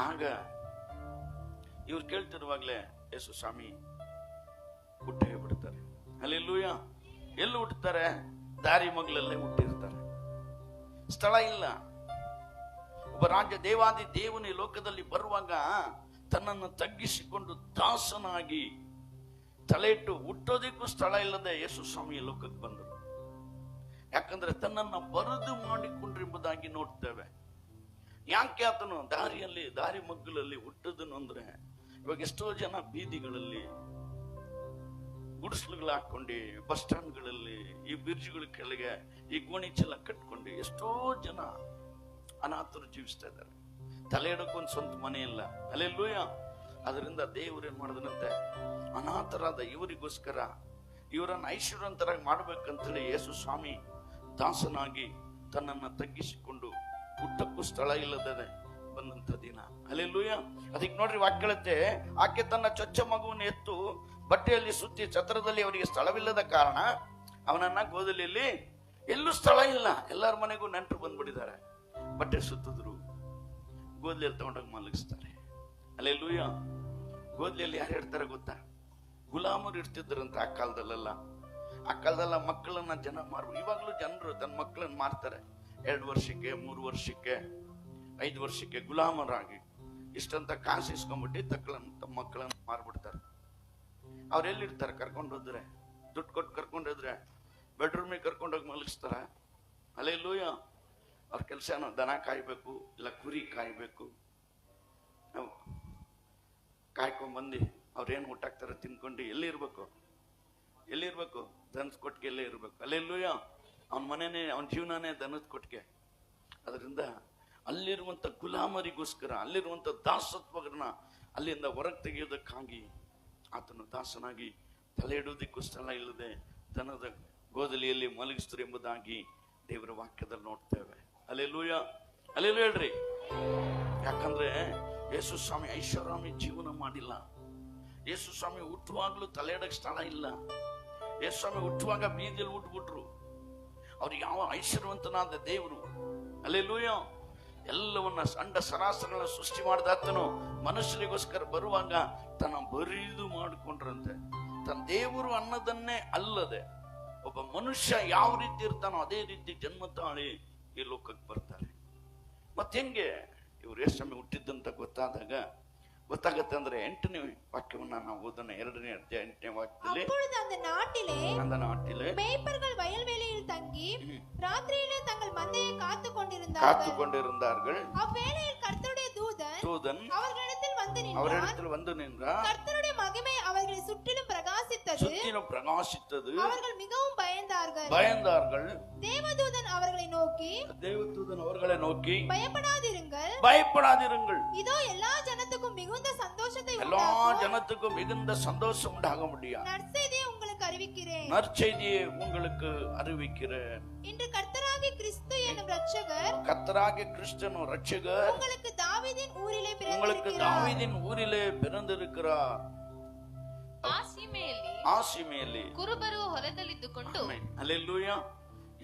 ಆಗ ಇವ್ರು ಕೇಳ್ತಿರುವಾಗ್ಲೇ ಯೇಸು ಸ್ವಾಮಿ ಹುಟ್ಟೇ ಬಿಡ್ತಾರೆ. ಹಲ್ಲೆಲೂಯ. ಎಲ್ಲಿ ಹುಟ್ಟುತ್ತಾರೆ? ದಾರಿ ಮಗ್ಲಲ್ಲೇ ಹುಟ್ಟಿರ್ತಾರೆ, ಸ್ಥಳ ಇಲ್ಲ. ಒಬ್ಬ ರಾಜ್ಯ ದೇವಾದಿ ದೇವನ ಲೋಕದಲ್ಲಿ ಬರುವಾಗ ತನ್ನನ್ನು ತಗ್ಗಿಸಿಕೊಂಡು ದಾಸನಾಗಿ ತಲೆ ಇಟ್ಟು ಹುಟ್ಟೋದಿಕ್ಕೂ ಸ್ಥಳ ಇಲ್ಲದೆ ಯೇಸು ಸ್ವಾಮಿ ಲೋಕಕ್ಕೆ ಬಂದರು. ಯಾಕಂದ್ರೆ ತನ್ನನ್ನು ಬರದು ಮಾಡಿಕೊಂಡ್ರೆಂಬುದಾಗಿ ನೋಡ್ತೇವೆ. ಯಾಕೆ ಆತನು ದಾರಿ ಮಗ್ಗಲಲ್ಲಿ ಹುಟ್ಟದನು ಅಂದ್ರೆ, ಇವಾಗ ಎಷ್ಟೋ ಜನ ಬೀದಿಗಳಲ್ಲಿ ಗುಡಿಸಲುಗಳು ಹಾಕೊಂಡು, ಬಸ್ ಸ್ಟ್ಯಾಂಡ್ಗಳಲ್ಲಿ, ಈ ಬ್ರಿಡ್ಜ್ಗಳ ಕೆಳಗೆ ಈ ಗೋಣಿ ಚೀಲ ಕಟ್ಕೊಂಡು ಎಷ್ಟೋ ಜನ ಅನಾಥರು ಜೀವಿಸ್ತಾ ಇದ್ದಾರೆ. ತಲೆ ಇಡಕ್ಕೊಂದು ಸ್ವಂತ ಮನೆ ಇಲ್ಲ. ಹಲ್ಲೆಲೂಯ. ಅದರಿಂದ ದೇವರು ಏನ್ ಮಾಡಿದನಂತೆ, ಅನಾಥರಾದ ಇವರಿಗೋಸ್ಕರ ಇವರನ್ನು ಐಶ್ವರ್ಯವಂತರಾಗಿ ಮಾಡ್ಬೇಕಂತೇಳಿ ಯೇಸು ಸ್ವಾಮಿ ದಾಸನಾಗಿ ತನ್ನನ್ನು ತಗ್ಗಿಸಿಕೊಂಡು ಹುಟ್ಟಕ್ಕೂ ಸ್ಥಳ ಇಲ್ಲದೆ ಬಂದಂತ ದಿನ. ಹಲ್ಲೆಲೂಯ. ಅದಕ್ಕೆ ನೋಡ್ರಿ ವಾಕ್ಯಳತೆ, ಆಕೆ ತನ್ನ ಚೊಚ್ಚ ಮಗುವನ್ನು ಎತ್ತು ಬಟ್ಟೆಯಲ್ಲಿ ಸುತ್ತಿ ಛತ್ರದಲ್ಲಿ ಅವರಿಗೆ ಸ್ಥಳವಿಲ್ಲದ ಕಾರಣ ಅವನನ್ನ ಗೋದಲಿಯಲ್ಲಿ ಎಲ್ಲೂ ಸ್ಥಳ ಇಲ್ಲ. ಎಲ್ಲರ ಮನೆಗೂ ನೆಂಟರು ಬಂದ್ಬಿಟ್ಟಿದ್ದಾರೆ. ಬಟ್ಟೆ ಸುತ್ತಿದ್ರು, ಗೋದಲಿಯಲ್ಲಿ ತಗೊಂಡೋಗಿ ಮಲಗಿಸ್ತಾರೆ. ಹಲ್ಲೆಲೂಯ. ಗೋದಲಿಯಲ್ಲಿ ಯಾರು ಇರ್ತಾರೆ ಗೊತ್ತಾ? ಗುಲಾಮರು ಇರ್ತಿದ್ರಂತ ಆ ಕಾಲದಲ್ಲೆಲ್ಲ. ಆ ಕಾಲದಲ್ಲ ಮಕ್ಕಳನ್ನ ಜನ ಮಾರ್ಬೋದು. ಇವಾಗ್ಲೂ ಜನರು ತನ್ನ ಮಕ್ಕಳನ್ನ ಮಾರ್ತಾರೆ. 2 ವರ್ಷಕ್ಕೆ, 3 ವರ್ಷಕ್ಕೆ, 5 ವರ್ಷಕ್ಕೆ ಗುಲಾಮರಾಗಿ ಇಷ್ಟಂತ ಕಾಸು ಇಸ್ಕೊಂಡ್ಬಿಟ್ಟು ತಮ್ಮ ಮಕ್ಕಳನ್ನ ಮಾರ್ಬಿಡ್ತಾರೆ. ಅವ್ರೆಲ್ಲಿರ್ತಾರೆ? ಕರ್ಕೊಂಡು ಹೋದ್ರೆ, ದುಡ್ಡು ಕೊಟ್ಟು ಕರ್ಕೊಂಡು ಹೋದ್ರೆ ಬೆಡ್ರೂಮಿಗೆ ಕರ್ಕೊಂಡೋಗಿ ಮಲಗಿಸ್ತಾರ. ಹಲ್ಲೆಲೂಯ. ಅವ್ರ ಕೆಲಸ ಏನೋ ದನ ಕಾಯ್ಬೇಕು, ಇಲ್ಲ ಕುರಿ ಕಾಯ್ಬೇಕು. ಕಾಯ್ಕೊಂಡ್ಬಂದು ಅವ್ರೇನು ಊಟಾಕ್ತಾರೆ ತಿನ್ಕೊಂಡು ಎಲ್ಲಿರ್ಬೇಕು? ದನದ ಕೊಟ್ಟಿಗೆ ಎಲ್ಲೇ ಇರ್ಬೇಕು. ಹಲ್ಲೆಲೂಯ. ಅವನ ಮನೆನೇ, ಅವನ ಜೀವನನೇ ದನದ ಕೊಟ್ಟಿಗೆ. ಅದರಿಂದ ಅಲ್ಲಿರುವಂತ ಗುಲಾಮರಿಗೋಸ್ಕರ, ಅಲ್ಲಿರುವಂತ ದಾಸತ್ವಗಳನ್ನ ಅಲ್ಲಿಂದ ಹೊರಗೆ ತೆಗೆಯೋದಕ್ಕಾಗಿ ಆತನು ದಾಸನಾಗಿ ತಲೆ ಇಡುವುದಕ್ಕೂ ಸ್ಥಳ ಇಲ್ಲದೆ ದನದ ಗೋದಲಿಯಲ್ಲಿ ಮಲಗಿಸ್ತಾರೆ ಎಂಬುದಾಗಿ ದೇವರ ವಾಕ್ಯದಲ್ಲಿ ನೋಡ್ತೇವೆ. ಹಲ್ಲೆಲೂಯ. ಹಲ್ಲೆಲೂಯ ಹೇಳ್ರಿ. ಯಾಕಂದ್ರೆ ಯೇಸು ಸ್ವಾಮಿ ಐಷಾರಾಮಿ ಜೀವನ ಮಾಡಿಲ್ಲ. ಯೇಸು ಸ್ವಾಮಿ ಹುಟ್ಟುವಾಗ್ಲೂ ತಲೆ ಇಡಕ್ ಸ್ಥಳ ಇಲ್ಲ. ಯೇಸು ಸ್ವಾಮಿ ಹುಟ್ಟುವಾಗ ಬೀದಿಯಲ್ಲಿ ಹುಟ್ಟುಬಿಟ್ರು. ಅವ್ರಿಗೆ ಯಾವ ಐಶ್ವರ್ಯವಂತನಾದ ದೇವರು. ಹಲ್ಲೆಲೂಯ. ಎಲ್ಲವನ್ನ ಅಂಡ ಸರಾಸರಗಳ ಸೃಷ್ಟಿ ಮಾಡಿದಾತನು ಮನುಷ್ಯರಿಗೋಸ್ಕರ ಬರುವಾಗ ತನ್ನ ಬರಿದು ಮಾಡಿಕೊಂಡ್ರಂತೆ. ತನ್ನ ದೇವರು ಅನ್ನೋದನ್ನೇ ಅಲ್ಲದೆ ಒಬ್ಬ ಮನುಷ್ಯ ಯಾವ ರೀತಿ ಇರ್ತಾನೋ ಅದೇ ರೀತಿ ಜನ್ಮ ತಾಳಿ ಈ ಲೋಕಕ್ಕೆ ಬರ್ತಾರೆ. ಮತ್ತೆ ಹೆಂಗೆ ಇವ್ರು ಯೇಸು ಸ್ವಾಮಿ ಹುಟ್ಟಿದ್ದಂತ ಗೊತ್ತಾಗತ್ತೆ ಅಂದ್ರೆ 8ನೇ ವಾಕ್ಯವನ್ನ ನಾವು ಓದೋಣ. 2ನೇ ಅಧ್ಯಾಯ 8ನೇ வாக்கியத்திலே, அந்த நாட்டிலே மேய்ப்பர்கள் வயல்வெளியில் தங்கி ராத்திரியிலே தங்கள் மந்தையை காத்துக் கொண்டிருந்தார்கள். அவ்வேளையில் கர்த்தருடைய தூதன் அவர்களிடத்தில் வந்து நின்றார். கர்த்தருடைய மகிமை அவர்களை சுற்றிலும் பிரகாசித்தது. அவர்கள் மிகவும் பயந்தார்கள். தேவதூதன் அவர்களை நோக்கி பயப்படாதிருங்கள், இதோ எல்லா ஜனத்துக்கும் மிகுந்த சந்தோஷம் உண்டாக முடியும். நற்செய்தியை உங்களுக்கு அறிவிக்கிறேன். இன்று கர்த்தராகிய கிறிஸ்து என்னும் இரட்சகர் உங்களுக்கு தாவீதின் ஊரிலே பிறந்திருக்கிறார். ಆ ಸೀಮೆಯಲ್ಲಿ ಕುರುಬರು ಹೊಲದಲ್ಲಿದ್ದುಕೊಂಡು ಅಲ್ಲೆಲ್ಲೂಯ.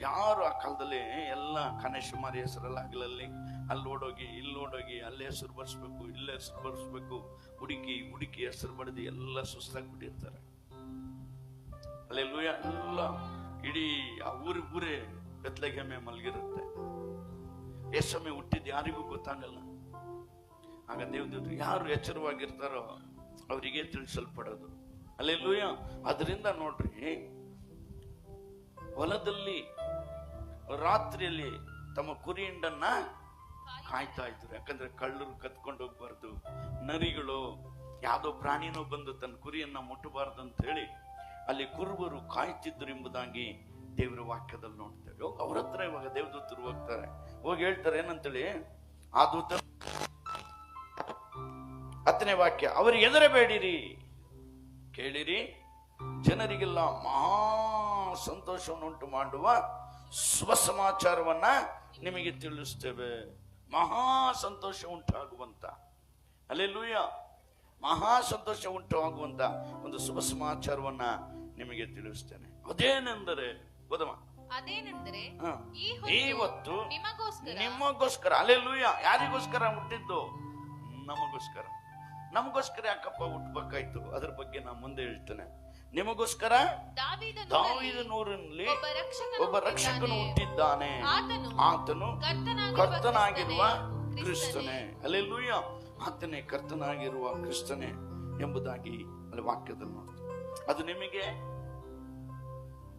ಯಾರು ಆ ಕಾಲದಲ್ಲಿ ಎಲ್ಲ ಕನೇಶುಮಾರಿ ಹೆಸರಲ್ಲಾಗಲಲ್ಲಿ ಅಲ್ಲಿ ಓಡೋಗಿ ಇಲ್ಲಿ ಓಡೋಗಿ ಅಲ್ಲೇ ಹೆಸರು ಬರ್ಸ್ಬೇಕು ಇಲ್ಲೇ ಹೆಸರು ಬರ್ಸ್ಬೇಕು, ಹುಡುಕಿ ಹೆಸರು ಬಡ್ದು ಎಲ್ಲ ಸುಸ್ತಾಗ್ಬಿಟ್ಟಿರ್ತಾರೆ. ಅಲ್ಲೆಲ್ಲೂಯ. ಎಲ್ಲ ಇಡೀ ಆ ಊರೇ ಬೆತ್ಲೆಗೆಮ್ಮೆ ಮಲಗಿರುತ್ತೆ. ಯೇಸಮ್ಮೆ ಹುಟ್ಟಿದ್ ಯಾರಿಗೂ ಗೊತ್ತಾಗಲ್ಲ. ಆಗ ದೇವ್ರು ಯಾರು ಎಚ್ಚರವಾಗಿರ್ತಾರೋ ಅವರಿಗೆ ತಿಳಿಸಲ್ಪಡೋದು. ಅಲ್ಲೆಲ್ಲೂಯ. ಅದರಿಂದ ನೋಡ್ರಿ, ಹೊಲದಲ್ಲಿ ರಾತ್ರಿಯಲ್ಲಿ ತಮ್ಮ ಕುರಿ ಹಿಂಡನ್ನ ಕಾಯ್ತಾ ಇದ್ರು. ಯಾಕಂದ್ರೆ ಕಳ್ಳರು ಕತ್ಕೊಂಡು ಹೋಗ್ಬಾರ್ದು, ನರಿಗಳು ಯಾವ್ದೋ ಪ್ರಾಣಿನೋ ಬಂದು ತನ್ನ ಕುರಿಯನ್ನ ಮುಟ್ಟಬಾರ್ದು ಅಂತ ಹೇಳಿ ಅಲ್ಲಿ ಕುರುಬರು ಕಾಯ್ತಿದ್ರು ಎಂಬುದಾಗಿ ದೇವರ ವಾಕ್ಯದಲ್ಲಿ ನೋಡ್ತೇವೆ. ಅವ್ರ ಹತ್ರ ಇವಾಗ ದೇವದೂತರು ಹೋಗ್ತಾರೆ, ಹೋಗಿ ಹೇಳ್ತಾರೆ ಏನಂತೇಳಿ. ಆ ದೂತ 10ನೇ ವಾಕ್ಯ, ಅವರಿಗೆ ಹೆದರಬೇಡಿರಿ, ಕೇಳಿರಿ, ಜನರಿಗೆಲ್ಲ ಮಹಾ ಸಂತೋಷವನ್ನುಂಟು ಮಾಡುವ ಶುಭ ಸಮಾಚಾರವನ್ನ ನಿಮಗೆ ತಿಳಿಸ್ತೇವೆ. ಮಹಾ ಸಂತೋಷ ಉಂಟಾಗುವಂತ, ಅಲ್ಲೆಲ್ಲೂಯ, ಮಹಾ ಸಂತೋಷ ಉಂಟಾಗುವಂತ ಒಂದು ಶುಭ ಸಮಾಚಾರವನ್ನ ನಿಮಗೆ ತಿಳಿಸ್ತೇನೆ. ಅದೇನೆಂದರೆ ಗೊತ್ತಮ್ಮ, ಅದೇನೆಂದರೆ ಇವತ್ತು ನಿಮಗೋಸ್ಕರ, ಅಲ್ಲೆಲ್ಲೂಯ, ಯಾರಿಗೋಸ್ಕರ ಹುಟ್ಟಿದ್ದು? ನಮಗೋಸ್ಕರ ಯಾಕಪ್ಪ ಹುಟ್ಟಬೇಕಾಯ್ತು? ಅದ್ರ ಬಗ್ಗೆ ನಾನು ಮುಂದೆ ಹೇಳ್ತೇನೆ. ನಿಮಗೋಸ್ಕರ ದಾವೀದನೂರಿನಲ್ಲಿ ಒಬ್ಬ ರಕ್ಷಕನು ಹುಟ್ಟಿದ್ದಾನೆ, ಆತನು ಕರ್ತನಾಗಿರುವ ಕ್ರಿಸ್ತನೇ. ಅಲ್ಲೆಲ್ಲೂಯ, ಆತನೇ ಕರ್ತನಾಗಿರುವ ಕ್ರಿಸ್ತನೇ ಎಂಬುದಾಗಿ ಅಲ್ಲಿ ವಾಕ್ಯದಲ್ಲಿ ನೋಡ್ತೀವಿ. ಅದು ನಿಮಗೆ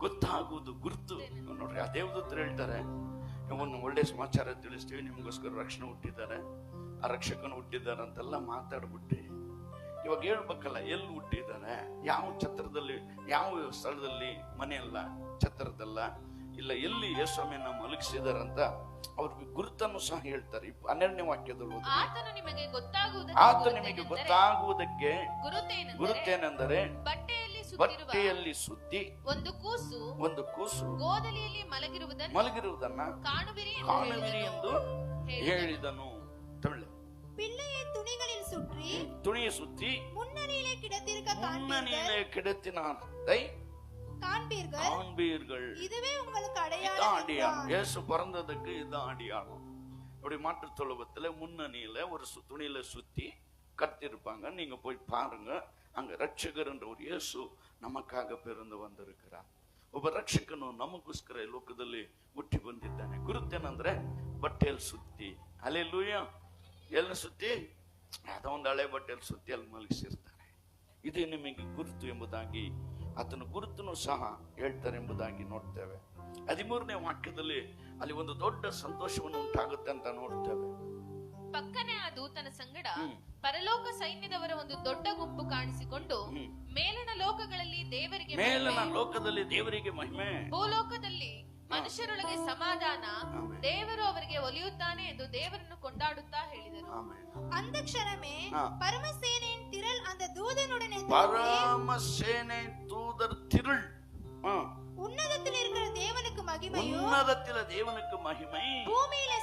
ಗೊತ್ತಾಗುವುದು ಗುರುತು. ನೋಡ್ರಿ, ಆ ದೇವದೂತರು ಹೇಳ್ತಾರೆ, ಒಂದು ಒಳ್ಳೆ ಸಮಾಚಾರ ತಿಳಿಸ್ತೀವಿ, ನಿಮಗೋಸ್ಕರ ರಕ್ಷಣೆ ಹುಟ್ಟಿದ್ದಾರೆ, ಆ ರಕ್ಷಕನು ಹುಟ್ಟಿದ್ದಾರೆ ಅಂತೆಲ್ಲ ಮಾತಾಡ್ಬಿಟ್ಟು ಇವಾಗ ಹೇಳ್ಬೇಕಲ್ಲ, ಎಲ್ಲಿ ಹುಟ್ಟಿದ್ದಾರೆ, ಯಾವ ಛತ್ರದಲ್ಲಿ, ಯಾವ ಸ್ಥಳದಲ್ಲಿ, ಮನೆಯಲ್ಲ, ಛತ್ರದಲ್ಲ, ಇಲ್ಲ ಎಲ್ಲಿ ಯೇಸುವಿನ ಮಲಗಿಸಿದಾರಂತ ಅವ್ರಿಗೆ ಗುರುತನ್ನು ಸಹ ಹೇಳ್ತಾರೆ. 12ನೇ ವಾಕ್ಯದಲ್ಲಿ ಆತ ನಿಮಗೆ ಗೊತ್ತಾಗುವುದಕ್ಕೆ ಗುರುತೇನೆಂದರೆ ಬಟ್ಟೆಯಲ್ಲಿ ಸುತ್ತಿ ಒಂದು ಕೂಸು ಗೋದಲಿಯಲ್ಲಿ ಮಲಗಿರುವುದನ್ನ ಕಾಣುವಿರಿ ಎಂದು ಹೇಳಿದನು. ತಮಿಳು பிள்ளையை துணிகளில் சுற்றி துணியை சுற்றி முன்னணியிலே கிடத்தினாரை காண்பீர்கள். இதுவே உங்களுக்கு அடையாளம். இயேசு பிறந்ததுக்கு இதுதான் அடையாளம். அப்படி மாற்று தொழுவத்துல முன்னணியில ஒரு துணியில சுத்தி கட்டிருப்பாங்க. நீங்க போய் பாருங்க, அங்க ரட்சகர் என்ற ஒரு இயேசு நமக்காக பிறந்து வந்திருக்கிறார். ಒಬ್ಬ ರಕ್ಷಕನು ನಮಗೋಸ್ಕರ ಲೋಕದಲ್ಲಿ ಹುಟ್ಟಿ ಬಂದಿದ್ದಾನೆ. ಗುರುತೇನಂದ್ರೆ ಬಟ್ಟೆಯಲ್ಲಿ ಸುತ್ತಿ, ಅಲ್ಲೆಲ್ಲೂಯ, ಎಲ್ಲಿ ಸುತ್ತಿ, ಯಾವುದೋ ಒಂದು ಹಳೆ ಬಟ್ಟೆಯಲ್ಲಿ ಸುತ್ತಿ ಅಲ್ಲಿ ಮಲಗಿಸಿರ್ತಾರೆ. ಇದು ನಿಮಗೆ ಗುರುತು ಎಂಬುದಾಗಿ ಆತನ ಗುರುತನ್ನು ಸಹ ಹೇಳ್ತಾರೆ ಎಂಬುದಾಗಿ ನೋಡ್ತೇವೆ. 13ನೇ ವಾಕ್ಯದಲ್ಲಿ ಅಲ್ಲಿ ಒಂದು ದೊಡ್ಡ ಸಂತೋಷವನ್ನು ಉಂಟಾಗುತ್ತೆ ಅಂತ ನೋಡ್ತೇವೆ. ಪಕ್ಕನೆ ಆ ದೂತನ ಸಂಗಡ ಪರಲೋಕ ಸೈನ್ಯದವರ ಒಂದು ದೊಡ್ಡ ಗುಂಪು ಕಾಣಿಸಿಕೊಂಡು ಮೇಲಿನ ಲೋಕದಲ್ಲಿ ದೇವರಿಗೆ ಮಹಿಮೆ, ಭೂಲೋಕದಲ್ಲಿ ಮನುಷ್ಯರೊಳಗೆ ಸಮಾಧಾನ, ದೇವರು ಅವರಿಗೆ ಒಲಿಯುತ್ತಾನೆ ಎಂದು ದೇವರನ್ನು ಕೊಂಡಾಡುತ್ತಾ ಹೇಳಿದರು. அந்த க்ஷணமே பரமசேனையின் திரள் அந்த தூதனுடனே தூதர் திரள் உன்னதத்தில் இருக்கிற தேவனுக்கு மகிமையும், உன்னதத்தில தேவனுக்கு மகிமை, பூமியிலே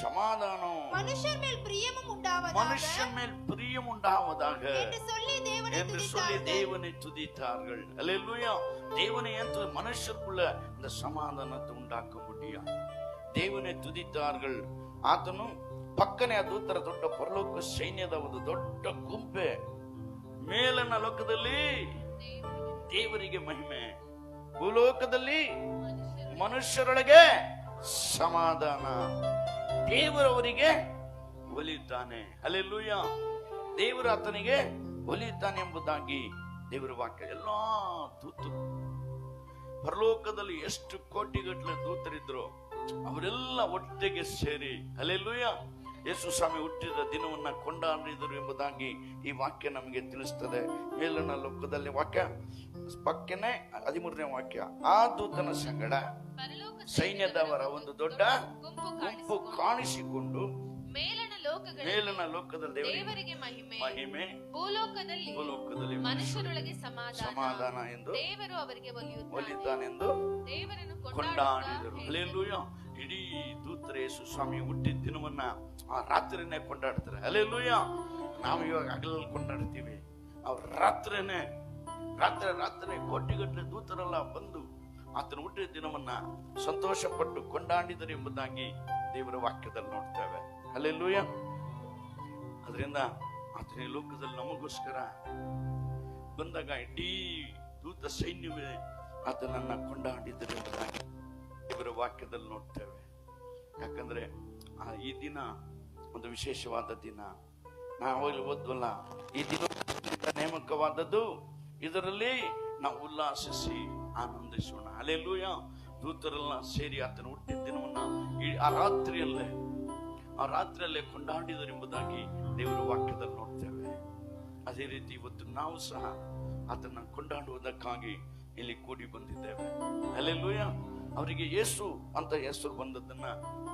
சமாதானம், மனுஷர் மேல் பிரியமும் உண்டாவதாக என்று சொல்லி தேவனை துதித்தார்கள். அல்லேலூயா. தேவனை என்று மனுஷருக்குள்ள இந்த சமாதானத்தை உண்டாக்க முடியும். தேவனை துதித்தார்கள். ಆತನು ಪಕ್ಕನೆ ಆ ದೂತರ ದೊಡ್ಡ ಪರಲೋಕ ಸೈನ್ಯದ ಒಂದು ದೊಡ್ಡ ಗುಂಪೆ, ಮೇಲನ ಲೋಕದಲ್ಲಿ ದೇವರಿಗೆ ಮಹಿಮೆ, ಭೂಲೋಕದಲ್ಲಿ ಮನುಷ್ಯರೊಳಗೆ ಸಮಾಧಾನ, ದೇವರವರಿಗೆ ಒಲಿಯುತ್ತಾನೆ. ಅಲ್ಲೆಲ್ಲೂಯ. ದೇವರು ಆತನಿಗೆ ಒಲಿಯುತ್ತಾನೆ ಎಂಬುದಾಗಿ ದೇವರ ವಾಕ್ಯ. ಎಲ್ಲಾ ದೂತರು, ಪರಲೋಕದಲ್ಲಿ ಎಷ್ಟು ಕೋಟಿಗಟ್ಟಲೆ ದೂತರಿದ್ರು, ಅವರೆಲ್ಲ ಒಟ್ಟಿಗೆ ಸೇರಿ ಅಲ್ಲೆಲ್ಲೂಯ ಯೇಸು ಸ್ವಾಮಿ ಹುಟ್ಟಿದ ದಿನವನ್ನ ಕೊಂಡಾಡಿದರು ಎಂಬುದಾಗಿ ಈ ವಾಕ್ಯ ನಮಗೆ ತಿಳಿಸ್ತದೆ. ಮೇಲಿನ ಲೋಕದಲ್ಲಿ ವಾಕ್ಯ ಪಕ್ಕನೆ 13ನೇ ವಾಕ್ಯ, ಆ ದೂತನ ಸಂಗಡ ಸೈನ್ಯದವರ ಒಂದು ದೊಡ್ಡ ಗುಂಪು ಕಾಣಿಸಿಕೊಂಡು ಮೇಲಿನ ಲೋಕದಲ್ಲಿ ದೇವರಿಗೆ ಮಹಿಮೆ, ಭೂಲೋಕದಲ್ಲಿ ಮನುಷ್ಯರೊಳಗೆ ಸಮಾಧಾನ ಎಂದು ದೇವರು ಅವರಿಗೆ ಒಲಿಯುತ್ತಾನೆಂದು ದೇವರನ್ನು ಕೊಂಡಾಡಿದರು. ಅಲ್ಲೆಲ್ಲೂಯ. ಇಡೀ ದೂತರು ಯೇಸು ಸ್ವಾಮಿ ಹುಟ್ಟಿದ ದಿನವನ್ನ ಆ ರಾತ್ರಿನೇ ಕೊಂಡಾಡ್ತಾರೆ. ಅಲ್ಲೆಲ್ಲೂಯ. ನಾವು ಇವಾಗ ಹಗಲಲ್ಲಿ ಕೊಂಡಾಡ್ತೀವಿ, ಅವ್ರ ರಾತ್ರಿ ಕೋಟಿಗಟ್ಟಲೆ ದೂತರೆಲ್ಲ ಬಂದು ಆತನ ಹುಟ್ಟಿದ ದಿನವನ್ನ ಸಂತೋಷ ಪಟ್ಟು ಕೊಂಡಾಡಿದರು ಎಂಬುದಾಗಿ ದೇವರ ವಾಕ್ಯದಲ್ಲಿ ನೋಡ್ತೇವೆ. ಹಲ್ಲೆಲೂಯಾ. ಅದರಿಂದ ಆತನ ಈ ಲೋಕದಲ್ಲಿ ನಮಗೋಸ್ಕರ ಬಂದಾಗ ಇಡೀ ದೂತ ಸೈನ್ಯವೇ ಆತನನ್ನ ಕೊಂಡಾಡಿದರು ಎಂಬುದಾಗಿ ದೇವರ ವಾಕ್ಯದಲ್ಲಿ ನೋಡ್ತೇವೆ. ಯಾಕಂದ್ರೆ ಈ ದಿನ ಒಂದು ವಿಶೇಷವಾದ ದಿನ. ನಾವು ಓದ್ವಲ್ಲ, ಈ ದಿನ ನೇಮಕವಾದದ್ದು, ಇದರಲ್ಲಿ ನಾವು ಉಲ್ಲಾಸಿಸಿ ಆನಂದಿಸೋಣ. ಹಲ್ಲೆಲೂಯಾ. ದೂತರೆಲ್ಲ ಸೇರಿ ಆತನ ಹುಟ್ಟಿದ ದಿನವನ್ನ ಆ ರಾತ್ರಿಯಲ್ಲೇ ಕೊಂಡಾಡಿದರು ಎಂಬುದಾಗಿ ದೇವರ ವಾಕ್ಯದಲ್ಲಿ ನೋಡ್ತೇವೆ. ಅದೇ ರೀತಿ ಇವತ್ತು ನಾವು ಸಹ ಆತನ ಕೊಂಡಾಡುವುದಕ್ಕಾಗಿ ಇಲ್ಲಿ ಕೂಡಿ ಬಂದಿದ್ದೇವೆ. ಹಲ್ಲೆಲೂಯಾ. ಅವರಿಗೆ ಯೇಸು ಅಂತ ಹೆಸರು ಬಂದದ್ದನ್ನ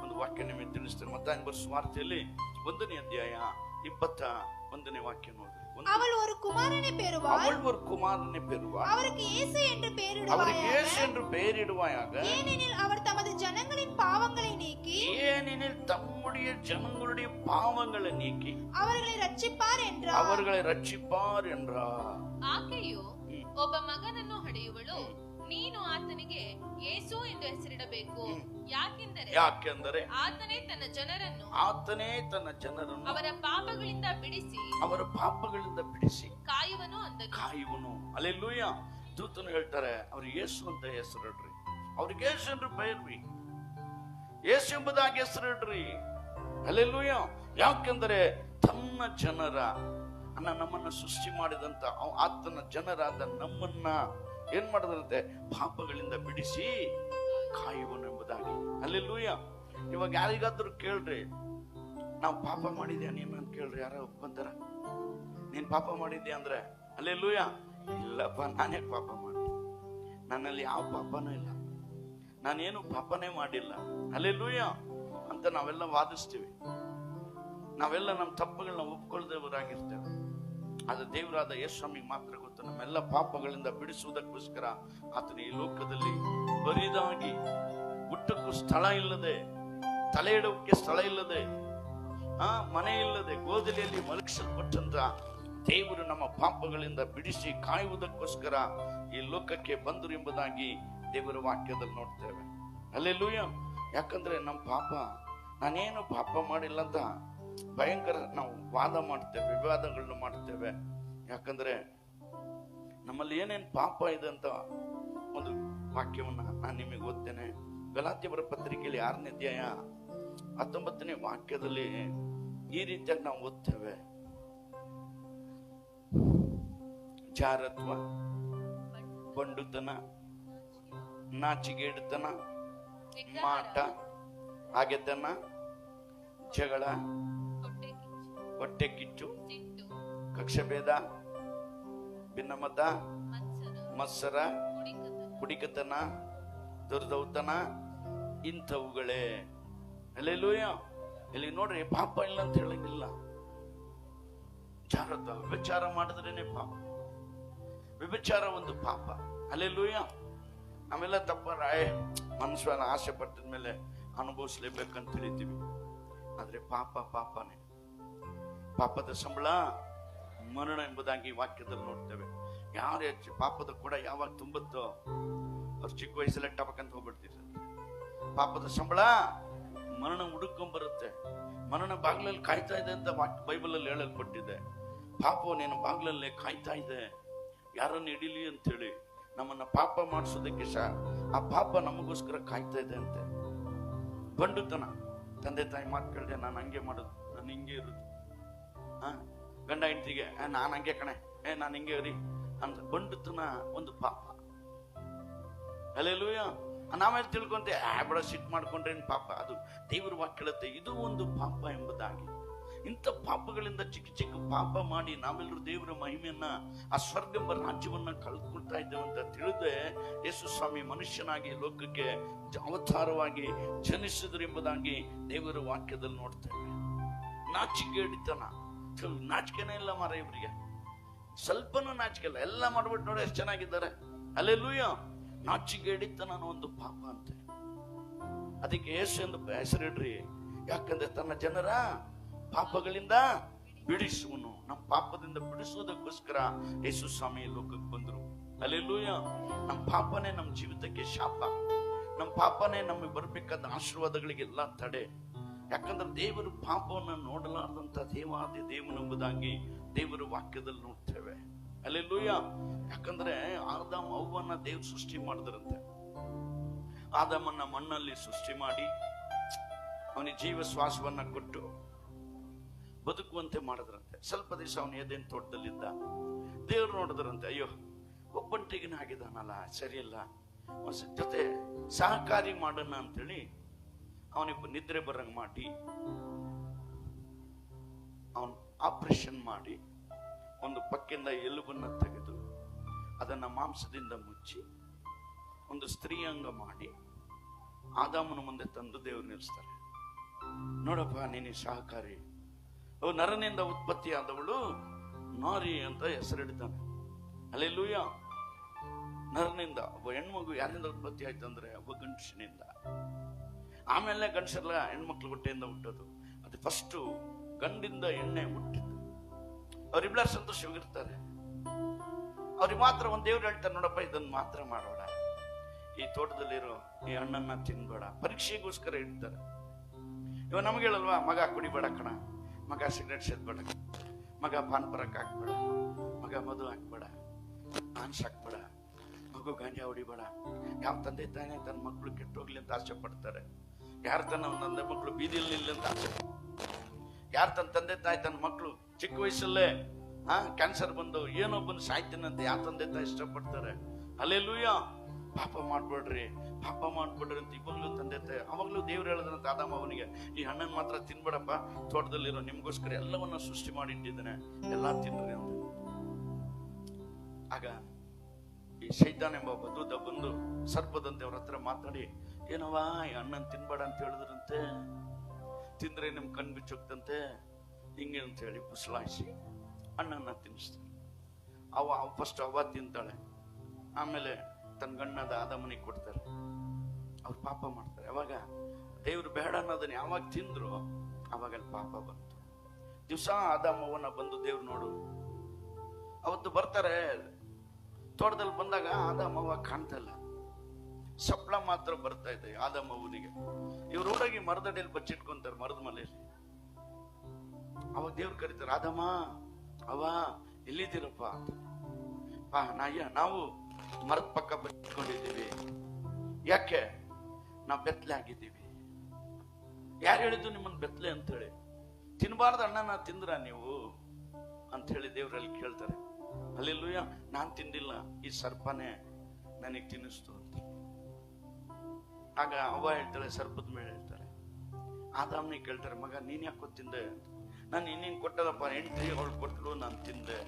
ಒಂದು ವಾಕ್ಯ ನಿಮಗೆ ತಿಳಿಸ್ತೇನೆ. ಮತ್ತಾಯ ಸುವಾರ್ತೆಯಲ್ಲಿ 1ನೇ ಅಧ್ಯಾಯ 21ನೇ ವಾಕ್ಯ ನೋಡಿ. அவள் ஒரு குமாரனை பெறுவாள். அவருக்கு இயேசு என்று பெயரிடுவாயாக. ஏனெனில் அவர் தமது ஜனங்களின் பாவங்களை நீக்கி அவர்களை ரட்சிப்பார் என்றார். ಆಕೆಯು ಒಬ್ಬ ಮಗನನ್ನು ಹಡೆಯುವಳು. ನೀನು ಆತನಿಗೆ ಯೇಸು ಎಂದು ಹೆಸರಿಡಬೇಕು. ಯಾಕೆಂದರೆ ಆತನೇ ತನ್ನ ಜನರನ್ನು ಅವರ ಪಾಪಗಳಿಂದ ಬಿಡಿಸಿ ಕಾಯುವನು ಅಂದನು. ಹಲ್ಲೆಲೂಯಾ. ದೂತನು ಹೇಳ್ತಾರೆ, ಅವ್ರಿಗೆ ಯೇಸು ಅಂತ ಹೆಸರಿಡ್ರಿ, ಅವ್ರಿಗೆ ಯೇಸು ಎಂದು ಬೈರ್ರಿ, ಯೇಸು ಎಂಬುದಾಗಿ ಹೆಸರಿಡ್ರಿ. ಹಲ್ಲೆಲೂಯಾ. ಯಾಕೆಂದರೆ ತನ್ನ ಜನರ ನಮ್ಮನ್ನ ಸೃಷ್ಟಿ ಮಾಡಿದಂತ ಆತನ ಜನರಾದ ನಮ್ಮನ್ನ ಏನ್ ಮಾಡಿದ್ರಂತೆ? ಪಾಪಗಳಿಂದ ಬಿಡಿಸಿ ಕಾಯುವನು ಎಂಬುದಾಗಿ. ಹಲ್ಲೆಲೂಯಾ. ಇವಾಗ ಯಾರಿಗಾದ್ರೂ ಕೇಳ್ರಿ, ನಾವು ಪಾಪ ಮಾಡಿದ್ಯಾ ನೀನು ಅಂತ ಕೇಳ್ರಿ, ಯಾರೋ ಒಪ್ಪಂತಾರ? ನೀನ್ ಪಾಪ ಮಾಡಿದ್ಯಾ ಅಂದ್ರೆ ಹಲ್ಲೆಲೂಯಾ, ಇಲ್ಲಪ್ಪ ನಾನೇ ಪಾಪ ಮಾಡಿ, ನನ್ನಲ್ಲಿ ಯಾವ ಪಾಪನೂ ಇಲ್ಲ, ನಾನೇನು ಪಾಪನೇ ಮಾಡಿಲ್ಲ, ಹಲ್ಲೆಲೂಯಾ ಅಂತ ನಾವೆಲ್ಲ ವಾದಿಸ್ತೀವಿ. ನಾವೆಲ್ಲ ನಮ್ಮ ತಪ್ಪುಗಳನ್ನ ಒಪ್ಕೊಳ್ದೇವರಾಗಿರ್ತೇವೆ. ಅದು ದೇವರಾದ ಯೇಸು ಸ್ವಾಮಿಗೆ ಮಾತ್ರ ಗೊತ್ತು. ನಮ್ಮೆಲ್ಲ ಪಾಪಗಳಿಂದ ಬಿಡಿಸುವುದಕ್ಕೋಸ್ಕರ ಆತನ ಈ ಲೋಕದಲ್ಲಿ ಬರಿದಾಗಿ, ಊಟಕ್ಕೂ ಸ್ಥಳ ಇಲ್ಲದೆ, ತಲೆ ಇಡೋಕೆ ಸ್ಥಳ ಇಲ್ಲದೆ, ಮನೆ ಇಲ್ಲದೆ ಗೋದಲಿಯಲ್ಲಿ ಮಲಗಿಸಲ್ಪಟ್ಟಂತ ದೇವರು ನಮ್ಮ ಪಾಪಗಳಿಂದ ಬಿಡಿಸಿ ಕಾಯುವುದಕ್ಕೋಸ್ಕರ ಈ ಲೋಕಕ್ಕೆ ಬಂದರು ಎಂಬುದಾಗಿ ದೇವರ ವಾಕ್ಯದಲ್ಲಿ ನೋಡ್ತೇವೆ. ಹಲ್ಲೆಲೂಯಾ. ಯಾಕಂದ್ರೆ ನಮ್ಮ ಪಾಪ, ನಾನೇನು ಪಾಪ ಮಾಡಿಲ್ಲ ಅಂತ ಭಯಂಕರ ನಾವು ವಾದ ಮಾಡ್ತೇವೆ, ವಿವಾದಗಳನ್ನ ಮಾಡ್ತೇವೆ. ಯಾಕಂದ್ರೆ ನಮ್ಮಲ್ಲಿ ಏನೇನು ಪಾಪ ಇದೆ ಅಂತ ಒಂದು ವಾಕ್ಯವನ್ನ ನಾನು ನಿಮಗೆ ಓದ್ತೇನೆ. ಗಲಾತ್ಯರ ಪತ್ರಿಕೆಯಲ್ಲಿ 6ನೇ ಅಧ್ಯಾಯ 19ನೇ ವಾಕ್ಯದಲ್ಲಿ ಈ ರೀತಿಯಾಗಿ ನಾವು ಓದ್ತೇವೆ. ಜಾರತ್ವ, ಬಂಡುತನ, ನಾಚಿಗೇಡುತನ, ಮಾಟ, ಹಾಗೆತನ, ಜಗಳ, ಹೊಟ್ಟೆ ಕಿಚ್ಚು, ಕಕ್ಷಭೇದ, ಭಿನ್ನಮತ, ಮತ್ಸರ, ಕುಡಿಕತನ, ದುರ್ದೌತನ, ಇಂಥವುಗಳೇ. ಹಲ್ಲೆಲೂಯಾ. ಇಲ್ಲಿ ನೋಡ್ರಿ, ಪಾಪ ಇಲ್ಲ ಅಂತ ಹೇಳಂಗಿಲ್ಲ. ವ್ಯಭಿಚಾರ ಮಾಡಿದ್ರೇನೆ ಪಾಪ. ವ್ಯಭಿಚಾರ ಒಂದು ಪಾಪ. ಹಲ್ಲೆಲೂಯಾ. ನಾವೆಲ್ಲ ಮನುಷ್ಯನ ಆಸೆ ಪಟ್ಟಿದ ಮೇಲೆ ಅನುಭವಿಸ್ಲೇಬೇಕಂತ ತಿಳಿತೀವಿ. ಆದ್ರೆ ಪಾಪನೇ. ಪಾಪದ ಸಂಬಳ ಮರಣ ಎಂಬುದಾಗಿ ವಾಕ್ಯದಲ್ಲಿ ನೋಡ್ತೇವೆ. ಯಾರು ಪಾಪದ ಕೂಡ ಯಾವಾಗ ತುಂಬುತ್ತೋ ಅವ್ರು ಚಿಕ್ಕ ವಯಸ್ಸಲ್ಲಿ ಟಪಕಂತ ಹೋಗ್ಬಿಡ್ತಿದ್ರು. ಪಾಪದ ಸಂಬಳ ಮರಣ ಹುಡುಕೊಂಡ್ ಬರುತ್ತೆ. ಮರಣ ಬಾಗ್ಲಲ್ಲಿ ಕಾಯ್ತಾ ಇದೆ ಅಂತ ಬೈಬಲ್ ಅಲ್ಲಿ ಹೇಳಲ್ಪಟ್ಟಿದೆ. ಪಾಪವು ನೀನು ಬಾಗ್ಲಲ್ಲೇ ಕಾಯ್ತಾ ಇದೆ, ಯಾರನ್ನು ಹಿಡೀಲಿ ಅಂತೇಳಿ ನಮ್ಮನ್ನ ಪಾಪ ಮಾಡಿಸೋದಕ್ಕೆ ಆ ಪಾಪ ನಮಗೋಸ್ಕರ ಕಾಯ್ತಾ ಇದೆ ಅಂತೆ. ಬಂಡುತನ, ತಂದೆ ತಾಯಿ ಮಾತು ಕೇಳಿದೆ, ನಾನು ಹಂಗೆ ಮಾಡೋದು, ನಾನು ಹಿಂಗೆ ಇರೋದು. ಗಂಡ ಹೆಂಡತಿಗೆ ನಾನು ಹಂಗೆ ಕಣೆ, ನಾನು ಹಿಂಗೆ ಇರಿ ಅಂತ ಬಂಡುತನ ಒಂದು ಪಾಪ. ಹಲ್ಲೆಲೂಯಾ. ನಾವೇನು ತಿಳ್ಕೊಂತೆ, ಬಿಡ ಸಿಟ್ಟು ಮಾಡ್ಕೊಂಡ್ರೆ ಪಾಪ. ಅದು ದೇವರ ವಾಕ್ಯ ಹೇಳುತ್ತೆ ಇದು ಒಂದು ಪಾಪ ಎಂಬುದಾಗಿ. ಇಂಥ ಪಾಪಗಳಿಂದ ಚಿಕ್ಕ ಚಿಕ್ಕ ಪಾಪ ಮಾಡಿ ನಾವೆಲ್ಲರೂ ದೇವರ ಮಹಿಮೆಯನ್ನ, ಆ ಸ್ವರ್ಗ ಎಂಬ ರಾಜ್ಯವನ್ನ ಕಳ್ಕೊಳ್ತಾ ಇದ್ದೇವೆ ಅಂತ ತಿಳಿದೇ ಯೇಸು ಸ್ವಾಮಿ ಮನುಷ್ಯನಾಗಿ ಲೋಕಕ್ಕೆ ಅವತಾರವಾಗಿ ಜನಿಸಿದ್ರು ಎಂಬುದಾಗಿ ದೇವರ ವಾಕ್ಯದಲ್ಲಿ ನೋಡ್ತೇವೆ. ನಾಚಿಕೆಡಿತನ, ನಾಚಿಕೆನೇ ಇಲ್ಲ ಮಾರ ಇವರಿಗೆ, ಸ್ವಲ್ಪನೂ ನಾಚಿಕೆ ಇಲ್ಲ. ಎಲ್ಲ ಮಾಡ್ಬಿಟ್ಟು ನೋಡಿ ಎಷ್ಟು ಚೆನ್ನಾಗಿದ್ದಾರೆ. ಹಲ್ಲೆಲೂಯಾ. ನಾಚಿಕೆಡಿತನ ಒಂದು ಪಾಪ ಅಂತೆ. ಅದಕ್ಕೆ ಯೇಸು ಎಂದು ಹೆಸರಿಡ್ರಿ. ಯಾಕಂದ್ರೆ ತನ್ನ ಜನರ ಪಾಪಗಳಿಂದ ಬಿಡಿಸುವನು. ನಮ್ಮ ಪಾಪದಿಂದ ಬಿಡಿಸುವುದಕ್ಕೋಸ್ಕರ ಯೇಸು ಸ್ವಾಮಿ ಲೋಕಕ್ಕೆ ಬಂದರು. ಹಲ್ಲೆಲೂಯಾ. ನಮ್ಮ ಪಾಪನೇ ನಮ್ಮ ಜೀವಿತಕ್ಕೆ ಶಾಪ, ನಮ್ಮ ಪಾಪನೇ ನಮಗೆ ಬರಬೇಕಾದ ಆಶೀರ್ವಾದಗಳಿಗೆಲ್ಲ ತಡೆ. ಯಾಕಂದ್ರೆ ದೇವರು ಪಾಪವನ್ನು ನೋಡಲಾರ್ದಂತ ದೇವಾದಿ ದೇವನೆಂಬುದಾಗಿ ದೇವರ ವಾಕ್ಯದಲ್ಲಿ ನೋಡ್ತೇವೆ. ಹಲ್ಲೆಲೂಯಾ. ಯಾಕಂದ್ರೆ ಆದಾಮ ಅವ್ವನ್ನ ದೇವ್ರು ಸೃಷ್ಟಿ ಮಾಡಿದ್ರಂತೆ. ಆದಾಮನ್ನ ಮಣ್ಣಲ್ಲಿ ಸೃಷ್ಟಿ ಮಾಡಿ ಅವನಿಗೆ ಜೀವ ಶ್ವಾಸವನ್ನ ಕೊಟ್ಟು ಬದುಕುವಂತೆ ಮಾಡಿದ್ರಂತೆ. ಸ್ವಲ್ಪ ದಿವಸ ಅವನು ಏದೇನು ತೋಟದಲ್ಲಿದ್ದ. ದೇವ್ರು ನೋಡಿದ್ರಂತೆ, ಅಯ್ಯೋ ಒಬ್ಬಂಟಿಗನಾಗಿದ್ದಾನಲ್ಲ, ಸರಿಯಲ್ಲ, ಜೊತೆ ಸಹಕಾರಿ ಮಾಡೋಣ ಅಂತೇಳಿ ಅವನಿಗೆ ನಿದ್ರೆ ಬರಂಗ್ ಮಾಡಿ ಅವನು ಆಪರೇಷನ್ ಮಾಡಿ ಒಂದು ಪಕ್ಕಿಂದ ಎಲುಬನ್ನ ತೆಗೆದು ಅದನ್ನ ಮಾಂಸದಿಂದ ಮುಚ್ಚಿ ಒಂದು ಸ್ತ್ರೀ ಅಂಗ ಮಾಡಿ ಆದಾಮನ ಮುಂದೆ ತಂದು ದೇವ್ರು ನಿಲ್ಲಿಸ್ತಾರೆ. ನೋಡಪ್ಪ, ನೀನು ಸಹಕಾರಿ. ಅವು ನರನಿಂದ ಉತ್ಪತ್ತಿಯಾದವಳು ನಾರಿ ಅಂತ ಹೆಸರಿಡ್ತಾನೆ. ಹಲ್ಲೆಲೂಯಾ. ನರನಿಂದ ಒಬ್ಬ ಹೆಣ್ಮಗು ಯಾರಿಂದ ಉತ್ಪತ್ತಿ ಆಯ್ತು ಅಂದ್ರೆ ಒಬ್ಬ ಗಂಡಸಿನಿಂದ. ಆಮೇಲೆ ಗಂಡಸರೆಲ್ಲ ಹೆಣ್ಮಕ್ಳು ಹೊಟ್ಟೆಯಿಂದ ಹುಟ್ಟೋದು. ಅದು ಫಸ್ಟ್ ಗಂಡಿಂದ ಎಣ್ಣೆ ಹುಟ್ಟಿದ್ದು. ಅವರಿಬ್ಬರ ಸಂತೋಷವಾಗಿರ್ತಾರೆ. ಅವ್ರಿಗೆ ಮಾತ್ರ ಒಂದ್ ದೇವ್ರು ಹೇಳ್ತಾರೆ, ನೋಡಪ್ಪ ಇದನ್ನ ಮಾತ್ರ ಮಾಡೋಣ, ಈ ತೋಟದಲ್ಲಿರೋ ಈ ಹಣ್ಣನ್ನ ತಿನ್ಬೇಡ. ಪರೀಕ್ಷೆಗೋಸ್ಕರ ಇಡ್ತಾರೆ. ಇವಾಗ ನಮ್ಗೆ ಹೇಳಲ್ವಾ, ಮಗ ಕುಡಿಬೇಡ ಕಣ, ಮಗ ಸಿಗರೇಟ್ ಸೇದ್ಬೇಡ, ಮಗ ಪಾನ್ ಪರಕ್ ಹಾಕ್ಬೇಡ, ಮಗ ಮಧು ಹಾಕ್ಬೇಡ, ಆನ್ಸ್ ಹಾಕ್ಬೇಡ, ಮಗು ಗಾಂಜಾ ಹೊಡಿಬೇಡ. ಯಾವ ತಂದೆ ತಾನೇ ತನ್ನ ಮಕ್ಕಳು ಕೆಟ್ಟೋಗ್ಲಿ ಅಂತ ಆಸೆ ಪಡ್ತಾರೆ. ಯಾರು ತನ್ನ ತಂದೆ ಮಕ್ಕಳು ಬೀದಿಯಲ್ಲಿ ಇಲ್ಲ ಅಂತ ಆಸೆ, ಯಾರು ತನ್ನ ತಂದೆ ತಾಯಿ ತನ್ನ ಮಕ್ಕಳು ಚಿಕ್ಕ ವಯಸ್ಸಲ್ಲೇ ಕ್ಯಾನ್ಸರ್ ಬಂದು ಏನೊಬ್ಬನು ಸಾಯ್ತೀನಂತ ಯಾರ ತಂದೆ ತಾಯಿ ಇಷ್ಟಪಡ್ತಾರೆ. ಹಲ್ಲೆಲೂಯಾ. ಪಾಪ ಮಾಡ್ಬೇಡ್ರಿ, ಪಾಪ ಮಾಡ್ಬೇಡ್ರಿ ಅಂತ ಇವಾಗ್ಲೂ ತಂದೆ ತಾಯಿ. ಅವಾಗ್ಲೂ ದೇವ್ರು ಹೇಳಿದ್ರಂತ ಆದಾಮ ಅವನಿಗೆ, ಈ ಹಣ್ಣನ್ ಮಾತ್ರ ತಿನ್ಬೇಡಪ್ಪ, ತೋಟದಲ್ಲಿರೋ ನಿಮ್ಗೋಸ್ಕರ ಎಲ್ಲವನ್ನ ಸೃಷ್ಟಿ ಮಾಡಿಟ್ಟಿದ್ದೇನೆ, ಎಲ್ಲಾ ತಿನ್ರಿ ಅಂತ. ಆಗ ಈ ಶೈತಾನ್ ಎಂಬ ಬದುದ ಬಂದು ಸರ್ಪದಂತೆ ಅವ್ರ ಹತ್ರ ಮಾತಾಡಿ, ಏನವಾ ಈ ಹಣ್ಣನ್ ತಿನ್ಬೇಡ ಅಂತ ಹೇಳಿದ್ರಂತೆ, ತಿಂದ್ರೆ ನಿಮ್ ಕಣ್ ಬಿಚ್ಚೋಗ್ತಂತೆ, ಹಿಂಗೆ ಅಂತ ಹೇಳಿ ಬುಸಲಾಯಿಸಿ ಹಣ್ಣನ್ನ ತಿನ್ನಿಸ್ತಾರೆ. ಫಸ್ಟ್ ಅವ್ವ ತಿಂತಾಳೆ, ಆಮೇಲೆ ತನ್ನ ಗಣ್ಣದ ಆದಾಮನಿಗೆ ಕೊಡ್ತಾರೆ. ಅವ್ರು ಪಾಪ ಮಾಡ್ತಾರೆ. ಅವಾಗ ದೇವ್ರು ಬೇಡ ಅನ್ನೋದನ್ನ ಯಾವಾಗ ತಿಂದ್ರು ಅವಾಗ ಅಲ್ಲಿ ಪಾಪ ಬಂತು. ದಿವಸ ಆದಾಮವ್ವನ ಬಂದು ದೇವ್ರು ನೋಡು, ಅವತ್ತು ಬರ್ತಾರೆ. ತೋಟದಲ್ಲಿ ಬಂದಾಗ ಆದಾಮವ್ವ ಕಾಣ್ತಾ ಇಲ್ಲ, ಸಪ್ಳ ಮಾತ್ರ ಬರ್ತಾ ಇದೆ ಆದಾಮವ್ವನಿಗೆ. ಇವ್ರು ಹೋಗಿ ಮರದಡಿಯಲ್ಲಿ ಬಚ್ಚಿಟ್ಕೊಂತಾರೆ, ಮರದ ಮಲೆಯಲ್ಲಿ. ಅವಾಗ ದೇವ್ರು ಕರೀತಾರೆ, ಆದಾಮ ಅವ ಎಲ್ಲಿದ್ದೀರಪ್ಪ ಅಂತ. ನಾವು ಮರದ ಪಕ್ಕ ಬಚ್ಚಿಟ್ಕೊಂಡಿದ್ದೀವಿ. ಯಾಕೆ? ನಾವು ಬೆತ್ತಲೆ ಆಗಿದ್ದೀವಿ. ಯಾರು ಹೇಳಿದ್ದು ನಿಮ್ಮನ್ನ ಬೆತ್ತಲೆ ಅಂತ ಹೇಳಿ? ತಿನ್ಬಾರ್ದು ಅಣ್ಣನ ತಿಂದ್ರ ನೀವು ಅಂತ ಹೇಳಿ ದೇವರಲ್ಲಿ ಕೇಳ್ತಾರೆ. ಹಲ್ಲೆಲೂಯಾ. ನಾನ್ ತಿಂದಿಲ್ಲ, ಈ ಸರ್ಪನೇ ನನಗೆ ತಿನ್ನಿಸ್ತು ಅಂತ. ಆಗ ಅವ್ವ ಹೇಳ್ತಾಳೆ, ಸರ್ಪದ ಮೇಲೆ ಹೇಳ್ತಾರೆ. ಆದಾಮನಿಗೆ ಕೇಳ್ತಾರೆ, ಮಗ ನೀನ್ ಯಾಕೋ ತಿಂದೆ? ನಾನು ಇನ್ನೇನ್ ಕೊಟ್ಟದಪ್ಪ, ಹೆಂಡತಿ ಅವಳು ಕೊಟ್ಟರು, ನಾನು ತಿಂದೆ.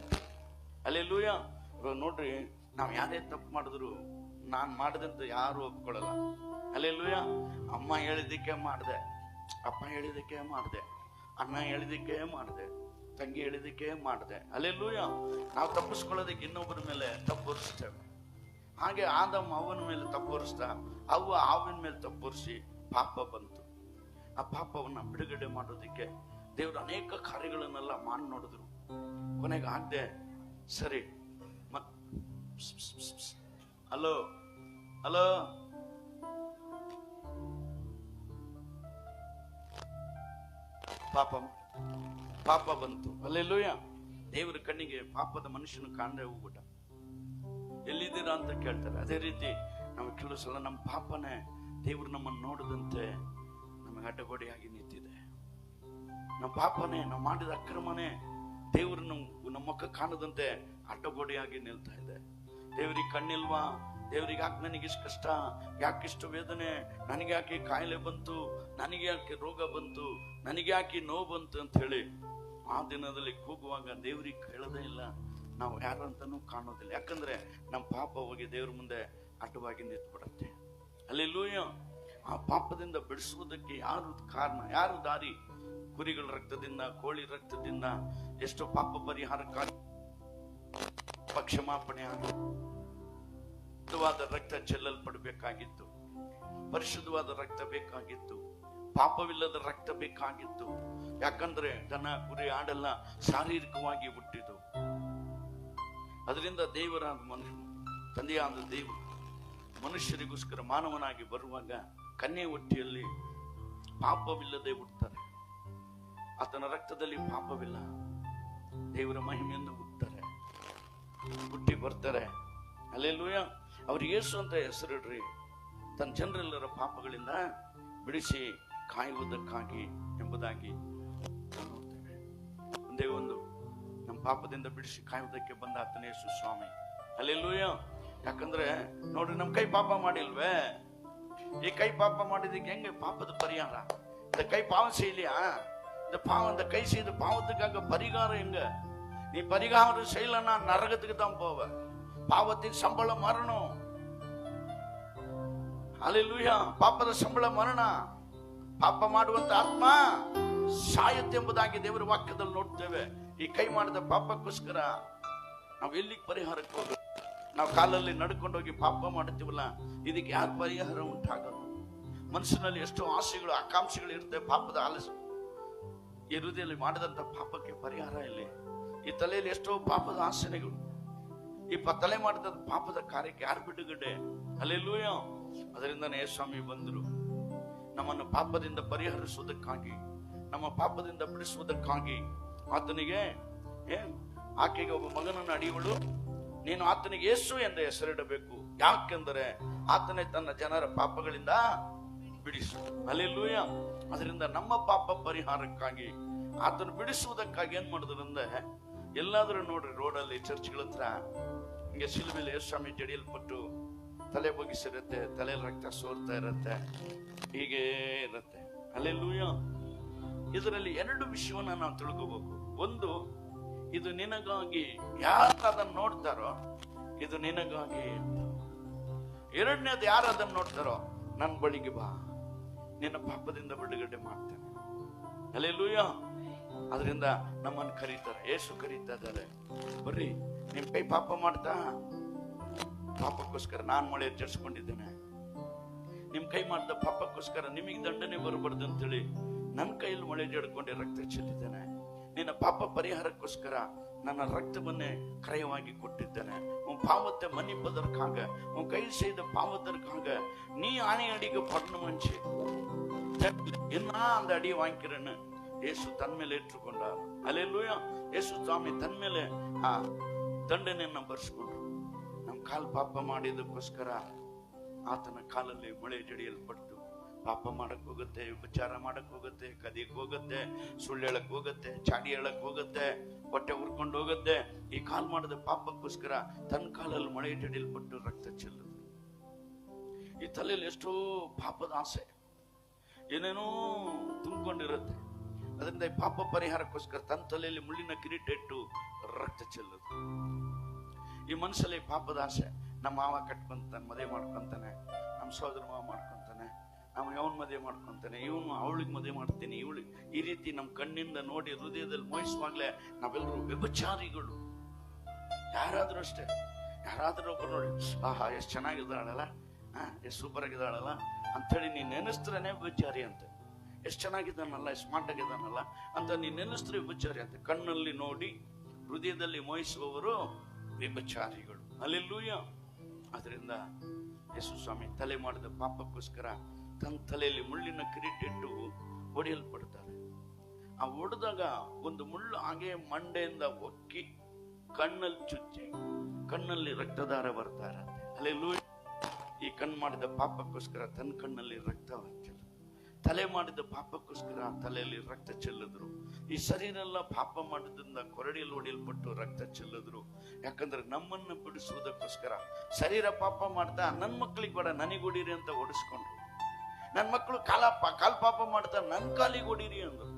ಹಲ್ಲೆಲೂಯಾ. ಇವಾಗ ನೋಡ್ರಿ, ನಾವ್ ಯಾರೇ ತಪ್ಪು ಮಾಡಿದ್ರು ನಾನ್ ಮಾಡದಂತ ಯಾರು ಒಪ್ಕೊಳ್ಳಲ್ಲ. ಹಲ್ಲೆಲೂಯಾ. ಅಮ್ಮ ಹೇಳಿದ್ದಕ್ಕೆ ಮಾಡಿದೆ, ಅಪ್ಪ ಹೇಳಿದಕ್ಕೆ ಮಾಡಿದೆ, ಅಣ್ಣ ಹೇಳಿದಕ್ಕೆ ಮಾಡಿದೆ, ತಂಗಿ ಹೇಳಿದಕ್ಕೆ ಮಾಡಿದೆ. ಹಲ್ಲೆಲೂಯಾ. ನಾವು ತಪ್ಪಿಸ್ಕೊಳ್ಳೋದಕ್ಕೆ ಇನ್ನೊಬ್ಬರ ಮೇಲೆ ತಪ್ಪು ಹೊರಿಸ್ತೇವೆ. ಹಾಗೆ ಆದಾಮ ಅವನ ಮೇಲೆ ತಪ್ಪು ಹೊರಿಸ್ತಾ, ಅವ್ವ ಆವಿನ ಮೇಲೆ ತಪ್ಪು ಹೊರಿಸಿ ಪಾಪ ಬಂತು. ಆ ಪಾಪವನ್ನ ಬಿಡುಗಡೆ ಮಾಡೋದಕ್ಕೆ ದೇವ್ರು ಅನೇಕ ಕಾರ್ಯಗಳನ್ನೆಲ್ಲ ಮಾಡಿ ನೋಡಿದ್ರು. ಕೊನೆಗೆ ಆಗದೆ ಸರಿ. ಹಲೋ ಹಲೋ, ಪಾಪ ಬಂತು. ಹಲ್ಲೆಲೂಯಾ. ದೇವರ ಕಣ್ಣಿಗೆ ಪಾಪದ ಮನುಷ್ಯನು ಕಾಣದೆ ಹೋಗ್ಬಿಟ್ಟ. ಎಲ್ಲಿದ್ದೀರಾ ಅಂತ ಕೇಳ್ತಾರೆ. ಅದೇ ರೀತಿ ನಾವು ಕೆಲವು ಸಲ ನಮ್ಮ ಪಾಪನೇ ದೇವರು ನಮ್ಮನ್ನು ನೋಡದಂತೆ ನಮಗೆ ಅಡ್ಡಗೋಡೆಯಾಗಿ ನಿಂತಿದೆ. ನಮ್ಮ ಪಾಪನೇ, ನಾವು ಮಾಡಿದ ಅಕ್ರಮನೇ ದೇವರು ನಮ್ಮ ಮುಖ ಕಾಣದಂತೆ ಅಡ್ಡಗೋಡೆಯಾಗಿ ನಿಲ್ತಾ ಇದೆ. ದೇವರಿಗೆ ಕಣ್ಣಿಲ್ವಾ? ದೇವರಿಗೆ ಯಾಕೆ ನನಗಿಷ್ಟು ಕಷ್ಟ, ಯಾಕಿಷ್ಟು ವೇದನೆ, ನನಗೆ ಯಾಕೆ ಕಾಯಿಲೆ ಬಂತು, ನನಗೆ ಯಾಕೆ ರೋಗ ಬಂತು, ನನಗೆ ಯಾಕೆ ನೋವು ಬಂತು ಅಂತ ಹೇಳಿ ಆ ದಿನದಲ್ಲಿ ಕೂಗುವಾಗ ದೇವರಿಗೆ ಕೇಳೋದೇ ಇಲ್ಲ. ನಾವು ಯಾರಂತನೂ ಕಾಣೋದಿಲ್ಲ. ಯಾಕಂದ್ರೆ ನಮ್ಮ ಪಾಪ ಹೋಗಿ ದೇವ್ರ ಮುಂದೆ ಅಡ್ಡವಾಗಿ ನಿಂತ್ಬಿಡತ್ತೆ. ಹಲ್ಲೆಲೂಯಾ. ಆ ಪಾಪದಿಂದ ಬಿಡಿಸುವುದಕ್ಕೆ ಯಾರು ಕಾರಣ, ಯಾರು ದಾರಿ? ಕುರಿಗಳ ರಕ್ತದಿಂದ, ಕೋಳಿ ರಕ್ತದಿಂದ ಎಷ್ಟೋ ಪಾಪ ಪರಿಹಾರಕ್ಕಾಗಿ ಕ್ಷಮಾಪಣೆ ಆಗಿ ಶುದ್ಧವಾದ ರಕ್ತ ಚೆಲ್ಲಲ್ಪಡಬೇಕಾಗಿತ್ತು. ಪರಿಶುದ್ಧವಾದ ರಕ್ತ ಬೇಕಾಗಿತ್ತು. ಪಾಪವಿಲ್ಲದ ರಕ್ತ ಬೇಕಾಗಿತ್ತು. ಯಾಕಂದ್ರೆ ದನ ಕುರಿ ಆಡೆಲ್ಲ ಶಾರೀರಿಕವಾಗಿ ಹುಟ್ಟಿದ್ದು. ಅದರಿಂದ ದೇವರ ತಂದೆಯಾದ ದೇವರು ಮನುಷ್ಯರಿಗೋಸ್ಕರ ಮಾನವನಾಗಿ ಬರುವಾಗ ಕನ್ಯೆ ಹೊಟ್ಟೆಯಲ್ಲಿ ಪಾಪವಿಲ್ಲದೆ ಹುಟ್ಟುತ್ತಾರೆ. ಆತನ ರಕ್ತದಲ್ಲಿ ಪಾಪವಿಲ್ಲ. ದೇವರ ಮಹಿಮೆಯಿಂದ ಹುಟ್ಟುತ್ತಾರೆ, ಹುಟ್ಟಿ ಬರ್ತಾರೆ. ಹಲ್ಲೆಲೂಯಾ. ಅವ್ರಿಗೆ ಯೇಸು ಅಂತ ಹೆಸರಿಡ್ರಿ, ತನ್ನ ಜನರೆಲ್ಲರ ಪಾಪಗಳಿಂದ ಬಿಡಿಸಿ ಕಾಯುವುದಕ್ಕಾಗಿ ಎಂಬುದಾಗಿ ನೋಡ್ತೇವೆ. ಒಂದೇ ಒಂದು ನಮ್ಮ ಪಾಪದಿಂದ ಬಿಡಿಸಿ ಕಾಯುವುದಕ್ಕೆ ಬಂದ ಆತನೇ ಯೇಸು ಸ್ವಾಮಿ. ಹಲ್ಲೆಲೂಯಾ. ಯಾಕಂದ್ರೆ ನೋಡ್ರಿ, ನಮ್ಮ ಕೈ ಪಾಪ ಮಾಡಿಲ್ವೇ? ಈ ಕೈ ಪಾಪ ಮಾಡಿದಕ್ಕೆ ಹೆಂಗೆ ಪಾಪದ ಪರಿಹಾರ? இந்த கை பாவம் செய்யலையா? இந்த கை செய்த பாவத்துக்காக பரிகாரம் எங்க? நீ பரிகாரம் செய்யலன்னா நரகத்துக்கு தான் போவ. பாவத்தின் சம்பளம் மரணம். ಹಲ್ಲೆಲೂಯಾ. ಪಾಪದ ಸಂಬಳ ಮರಣ. ಪಾಪ ಮಾಡುವಂತ ಆತ್ಮ ಸಾಯುತ್ತೆ ಎಂಬುದಾಗಿ ದೇವರ ವಾಕ್ಯದಲ್ಲಿ ನೋಡ್ತೇವೆ. ಈ ಕೈ ಮಾಡಿದ ಪಾಪಕ್ಕೋಸ್ಕರ ನಾವು ಎಲ್ಲಿಗೆ ಪರಿಹಾರಕ್ಕೆ ಹೋಗ? ನಾವು ಕಾಲಲ್ಲಿ ನಡ್ಕೊಂಡೋಗಿ ಪಾಪ ಮಾಡುತ್ತೀವಲ್ಲ, ಇದಕ್ಕೆ ಯಾರು ಪರಿಹಾರ ಉಂಟಾಗಲ್ಲ. ಮನಸ್ಸಿನಲ್ಲಿ ಎಷ್ಟೋ ಆಸೆಗಳು ಆಕಾಂಕ್ಷೆಗಳು ಇರುತ್ತೆ. ಪಾಪದ ಆಲಸ್ಯ ಈ ಹೃದಯದಲ್ಲಿ ಮಾಡಿದಂತ ಪಾಪಕ್ಕೆ ಪರಿಹಾರ ಇಲ್ಲಿ. ಈ ತಲೆಯಲ್ಲಿ ಎಷ್ಟೋ ಪಾಪದ ಆಸೆಗಳು, ಈ ತಲೆ ಮಾಡಿದ ಪಾಪದ ಕಾರ್ಯಕ್ಕೆ ಯಾರು ಬಿಡುಗಡೆ? ಹಲ್ಲೆಲೂಯಾ. ಅದರಿಂದನೇ ಸ್ವಾಮಿ ಬಂದರು ನಮ್ಮನ್ನು ಪಾಪದಿಂದ ಪರಿಹರಿಸುವುದಕ್ಕಾಗಿ, ನಮ್ಮ ಪಾಪದಿಂದ ಬಿಡಿಸುವುದಕ್ಕಾಗಿ. ಆತನಿಗೆ ಆಕೆಗೆ ಒಬ್ಬ ಮಗನನ್ನು ಅಡಿಯವಳು, ನೀನು ಆತನಿಗೆ ಯೇಸು ಎಂದು ಹೆಸರಿಡಬೇಕು. ಯಾಕೆಂದರೆ ಆತನೇ ತನ್ನ ಜನರ ಪಾಪಗಳಿಂದ ಬಿಡಿಸು. ಹಲ್ಲೆಲೂಯಾ. ಅದರಿಂದ ನಮ್ಮ ಪಾಪ ಪರಿಹಾರಕ್ಕಾಗಿ, ಆತನು ಬಿಡಿಸುವುದಕ್ಕಾಗಿ ಏನ್ ಮಾಡಿದ್ರಂದ್ರೆ, ಎಲ್ಲಾದ್ರೂ ನೋಡ್ರಿ ರೋಡಲ್ಲಿ ಚರ್ಚ್ಗಳ ಹತ್ರ ಹಿಂಗೆ ಶಿಲುಬೆಯಲ್ಲಿ ಯೇಸು ಸ್ವಾಮಿ ಜಡಿಯಲ್ಪಟ್ಟು ತಲೆ ಬಗ್ಗಿಸಿರುತ್ತೆ, ತಲೆಯಲ್ಲಿ ರಕ್ತ ಸೋರ್ತಾ ಇರುತ್ತೆ, ಹೀಗೆ ಇರುತ್ತೆ. ಹಲ್ಲೆಲೂಯಾ. ಇದರಲ್ಲಿ ಎರಡು ವಿಷಯವನ್ನ ನಾವು ತಿಳ್ಕೋಬೇಕು. ಒಂದು, ಇದು ನಿನಗಾಗಿ. ಯಾರು ಅದನ್ನು ನೋಡ್ತಾರೋ ಇದು ನಿನಗಾಗಿ. ಎರಡನೇದು, ಯಾರು ಅದನ್ನು ನೋಡ್ತಾರೋ ನನ್ನ ಬಳಿಗೆ ಬಾ, ನಿನ್ನ ಪಾಪದಿಂದ ಬಿಡುಗಡೆ ಮಾಡ್ತೇನೆ. ಹಲ್ಲೆಲೂಯಾ. ಅದರಿಂದ ನಮ್ಮನ್ನು ಕರೀತಾರೆ, ಯೇಸು ಕರೀತಾ ಇದ್ದಾರೆ, ಬರ್ರಿ ನಿಮ್ ಕೈ ಪಾಪ ಮಾಡ್ತಾ, ಪಾಪಕ್ಕೋಸ್ಕರ ನಾನು ಮೊಳೆ ಜಡಿಸ್ಕೊಂಡಿದ್ದೇನೆ. ನಿಮ್ ಕೈ ಮಾಡಿದ ಪಾಪಕ್ಕೋಸ್ಕರ ನಿಮಗೆ ದಂಡನೆ ಬರಬಾರ್ದು ಅಂತೇಳಿ ನನ್ನ ಕೈಯಲ್ಲಿ ಮೊಳೆ ಜಡ್ಕೊಂಡು ರಕ್ತ ಚೆಲ್ಲಿದ್ದೇನೆ. ನಿನ್ನ ಪಾಪ ಪರಿಹಾರಕ್ಕೋಸ್ಕರ ನನ್ನ ರಕ್ತವನ್ನೇ ಕ್ರಯವಾಗಿ ಕೊಟ್ಟಿದ್ದೇನೆ. உன் பாவத்தை மன்னிப்பதற்காக, உன் கை செய்த பாவத்திற்காக நீ ஆணை அடிக்க பண்ணணும்னு என்ன அந்த அடியை வாங்கிக்கிறேன்னு ಯೇಸು ತನ್ನ ಮೇಲೆ ಇಟ್ಟುಕೊಂಡಾರ. ಹಲ್ಲೆಲೂಯಾ. ಯೇಸು ಸ್ವಾಮಿ ತನ್ನ ಮೇಲೆ ಆ ದಂಡನೆಯನ್ನ ಬರ್ಸ್ಕೊಂಡ್ರು. ನಮ್ಮ ಕಾಲು ಪಾಪ ಮಾಡಿದಕ್ಕೋಸ್ಕರ ಆತನ ಕಾಲಲ್ಲಿ ಮೊಳೆ ಜಡಿಯಲ್ಪಟ್ಟು ಪಾಪ ಮಾಡಕ್ ಹೋಗುತ್ತೆ, ಉಪಚಾರ ಮಾಡಕ್ ಹೋಗುತ್ತೆ, ಕದಿಯಕ್ ಹೋಗುತ್ತೆ, ಸುಳ್ಳು ಹೇಳಕ್ ಹೋಗುತ್ತೆ, ಚಾಡಿ ಹೇಳಕ್ ಹೋಗುತ್ತೆ, ಹೊಟ್ಟೆ ಉರ್ಕೊಂಡು ಹೋಗುತ್ತೆ. ಈ ಕಾಲ್ ಮಾಡಿದ ಪಾಪಕ್ಕೋಸ್ಕರ ತನ್ನ ಕಾಲಲ್ಲಿ ಮೊಳೆ ಜಡಿಯಲ್ಪಟ್ಟು ರಕ್ತ ಚೆಲ್ಲಿದ್ರು. ಈ ತಲೆಯಲ್ಲಿ ಎಷ್ಟೋ ಪಾಪದ ಆಸೆ ಏನೇನೋ ತುಂಬಿಕೊಂಡಿರುತ್ತೆ. ಅದರಿಂದ ಪಾಪ ಪರಿಹಾರಕ್ಕೋಸ್ಕರ ತನ್ನ ತಲೆಯಲ್ಲಿ ಮುಳ್ಳಿನ ಕಿರೀಟ ಇಟ್ಟು ರಕ್ತ ಚೆಲ್ಲೋದು. ಈ ಮನಸ್ಸಲ್ಲಿ ಪಾಪದ ಆಸೆ. ನಮ್ಮ ಮಾವ ಕಟ್ಕೊಂತಾನೆ, ಮದುವೆ ಮಾಡ್ಕೊಂತಾನೆ, ನಮ್ಮ ಸಹೋದರ ಮಾವ ಮಾಡ್ಕೊಂತಾನೆ, ನಾವು ಅವನ್ ಮದುವೆ ಮಾಡ್ಕೊಂತಾನೆ, ಇವನು ಅವಳಿಗೆ ಮದುವೆ ಮಾಡ್ತೀನಿ, ಇವಳಿಗೆ ಈ ರೀತಿ ನಮ್ಮ ಕಣ್ಣಿಂದ ನೋಡಿ ಹೃದಯದಲ್ಲಿ ಮೋಹಿಸುವಾಗ್ಲೇ ನಾವೆಲ್ಲರೂ ವ್ಯಭಿಚಾರಿಗಳು. ಯಾರಾದ್ರೂ ಅಷ್ಟೇ, ಯಾರಾದ್ರೂ ಒಬ್ಬರು ನೋಡಿ, ಆಹಾ ಎಷ್ಟು ಚೆನ್ನಾಗಿದ್ದಾಳಲ್ಲ, ಎಷ್ಟು ಸೂಪರ್ ಆಗಿದ್ದಾಳಲ್ಲ ಅಂಥೇಳಿ ನೀನು ನೆನೆಸ್ತ್ರೇನೆ ವ್ಯಭಿಚಾರಿ ಅಂತ. ಎಷ್ಟು ಚೆನ್ನಾಗಿದ್ದಾನಲ್ಲ, ಎಷ್ಟು ಸ್ಮಾರ್ಟ್ ಆಗಿದ್ದಾನಲ್ಲ ಅಂತ ನೀನು ನೆನೆಸ್ತ್ರೆ ವ್ಯಭಿಚಾರಿ ಅಂತ. ಕಣ್ಣಲ್ಲಿ ನೋಡಿ ಹೃದಯದಲ್ಲಿ ಮೋಹಿಸುವವರು ವ್ಯಭಿಚಾರಿಗಳು. ಹಲ್ಲೆಲೂಯಾ. ಅದರಿಂದ ಯೇಸು ಸ್ವಾಮಿ ತಲೆ ಮಾಡಿದ ಪಾಪಕ್ಕೋಸ್ಕರ ತನ್ನ ತಲೆಯಲ್ಲಿ ಮುಳ್ಳಿನ ಕಿರೀಟ ಇಟ್ಟು ಹೊಡೆಯಲ್ಪಡ್ತಾರೆ. ಆ ಹೊಡೆದಾಗ ಒಂದು ಮುಳ್ಳು ಹಾಗೆ ಮಂಡೆಯಿಂದ ಒಕ್ಕಿ ಕಣ್ಣಲ್ಲಿ ಚುಚ್ಚಿ ಕಣ್ಣಲ್ಲಿ ರಕ್ತಧಾರ ಬರ್ತಾ ಇರತ್ತೆ. ಹಲ್ಲೆಲೂಯಾ. ಈ ಕಣ್ಣು ಮಾಡಿದ ಪಾಪಕ್ಕೋಸ್ಕರ ತನ್ನ ಕಣ್ಣಲ್ಲಿ ರಕ್ತ ಚೆಲ್ಲಿದ್ರು. ತಲೆ ಮಾಡಿದ ಪಾಪಕ್ಕೋಸ್ಕರ ತಲೆಯಲ್ಲಿ ರಕ್ತ ಚೆಲ್ಲಿದ್ರು. ಈ ಶರೀರ ಎಲ್ಲ ಪಾಪ ಮಾಡಿದ್ರಿಂದ ಕೊರಡಿಯಲ್ಲಿ ಹೊಡೆಯಲ್ಪಟ್ಟು ರಕ್ತ ಚೆಲ್ಲಿದ್ರು. ಯಾಕಂದ್ರೆ ನಮ್ಮನ್ನು ಬಿಡಿಸುವುದಕ್ಕೋಸ್ಕರ ಶರೀರ ಪಾಪ ಮಾಡ್ತಾ ನನ್ನ ಮಕ್ಕಳಿಗೆ ಬೇಡ ನನಗೆ ಹೊಡೀರಿ ಅಂತ ಓಡಿಸ್ಕೊಂಡ್ರು. ನನ್ನ ಮಕ್ಕಳು ಕಾಲ್ ಪಾಪ ಮಾಡ್ತಾ ನನ್ನ ಕಾಲಿಗೆ ಹೊಡೀರಿ ಅಂದ್ರು.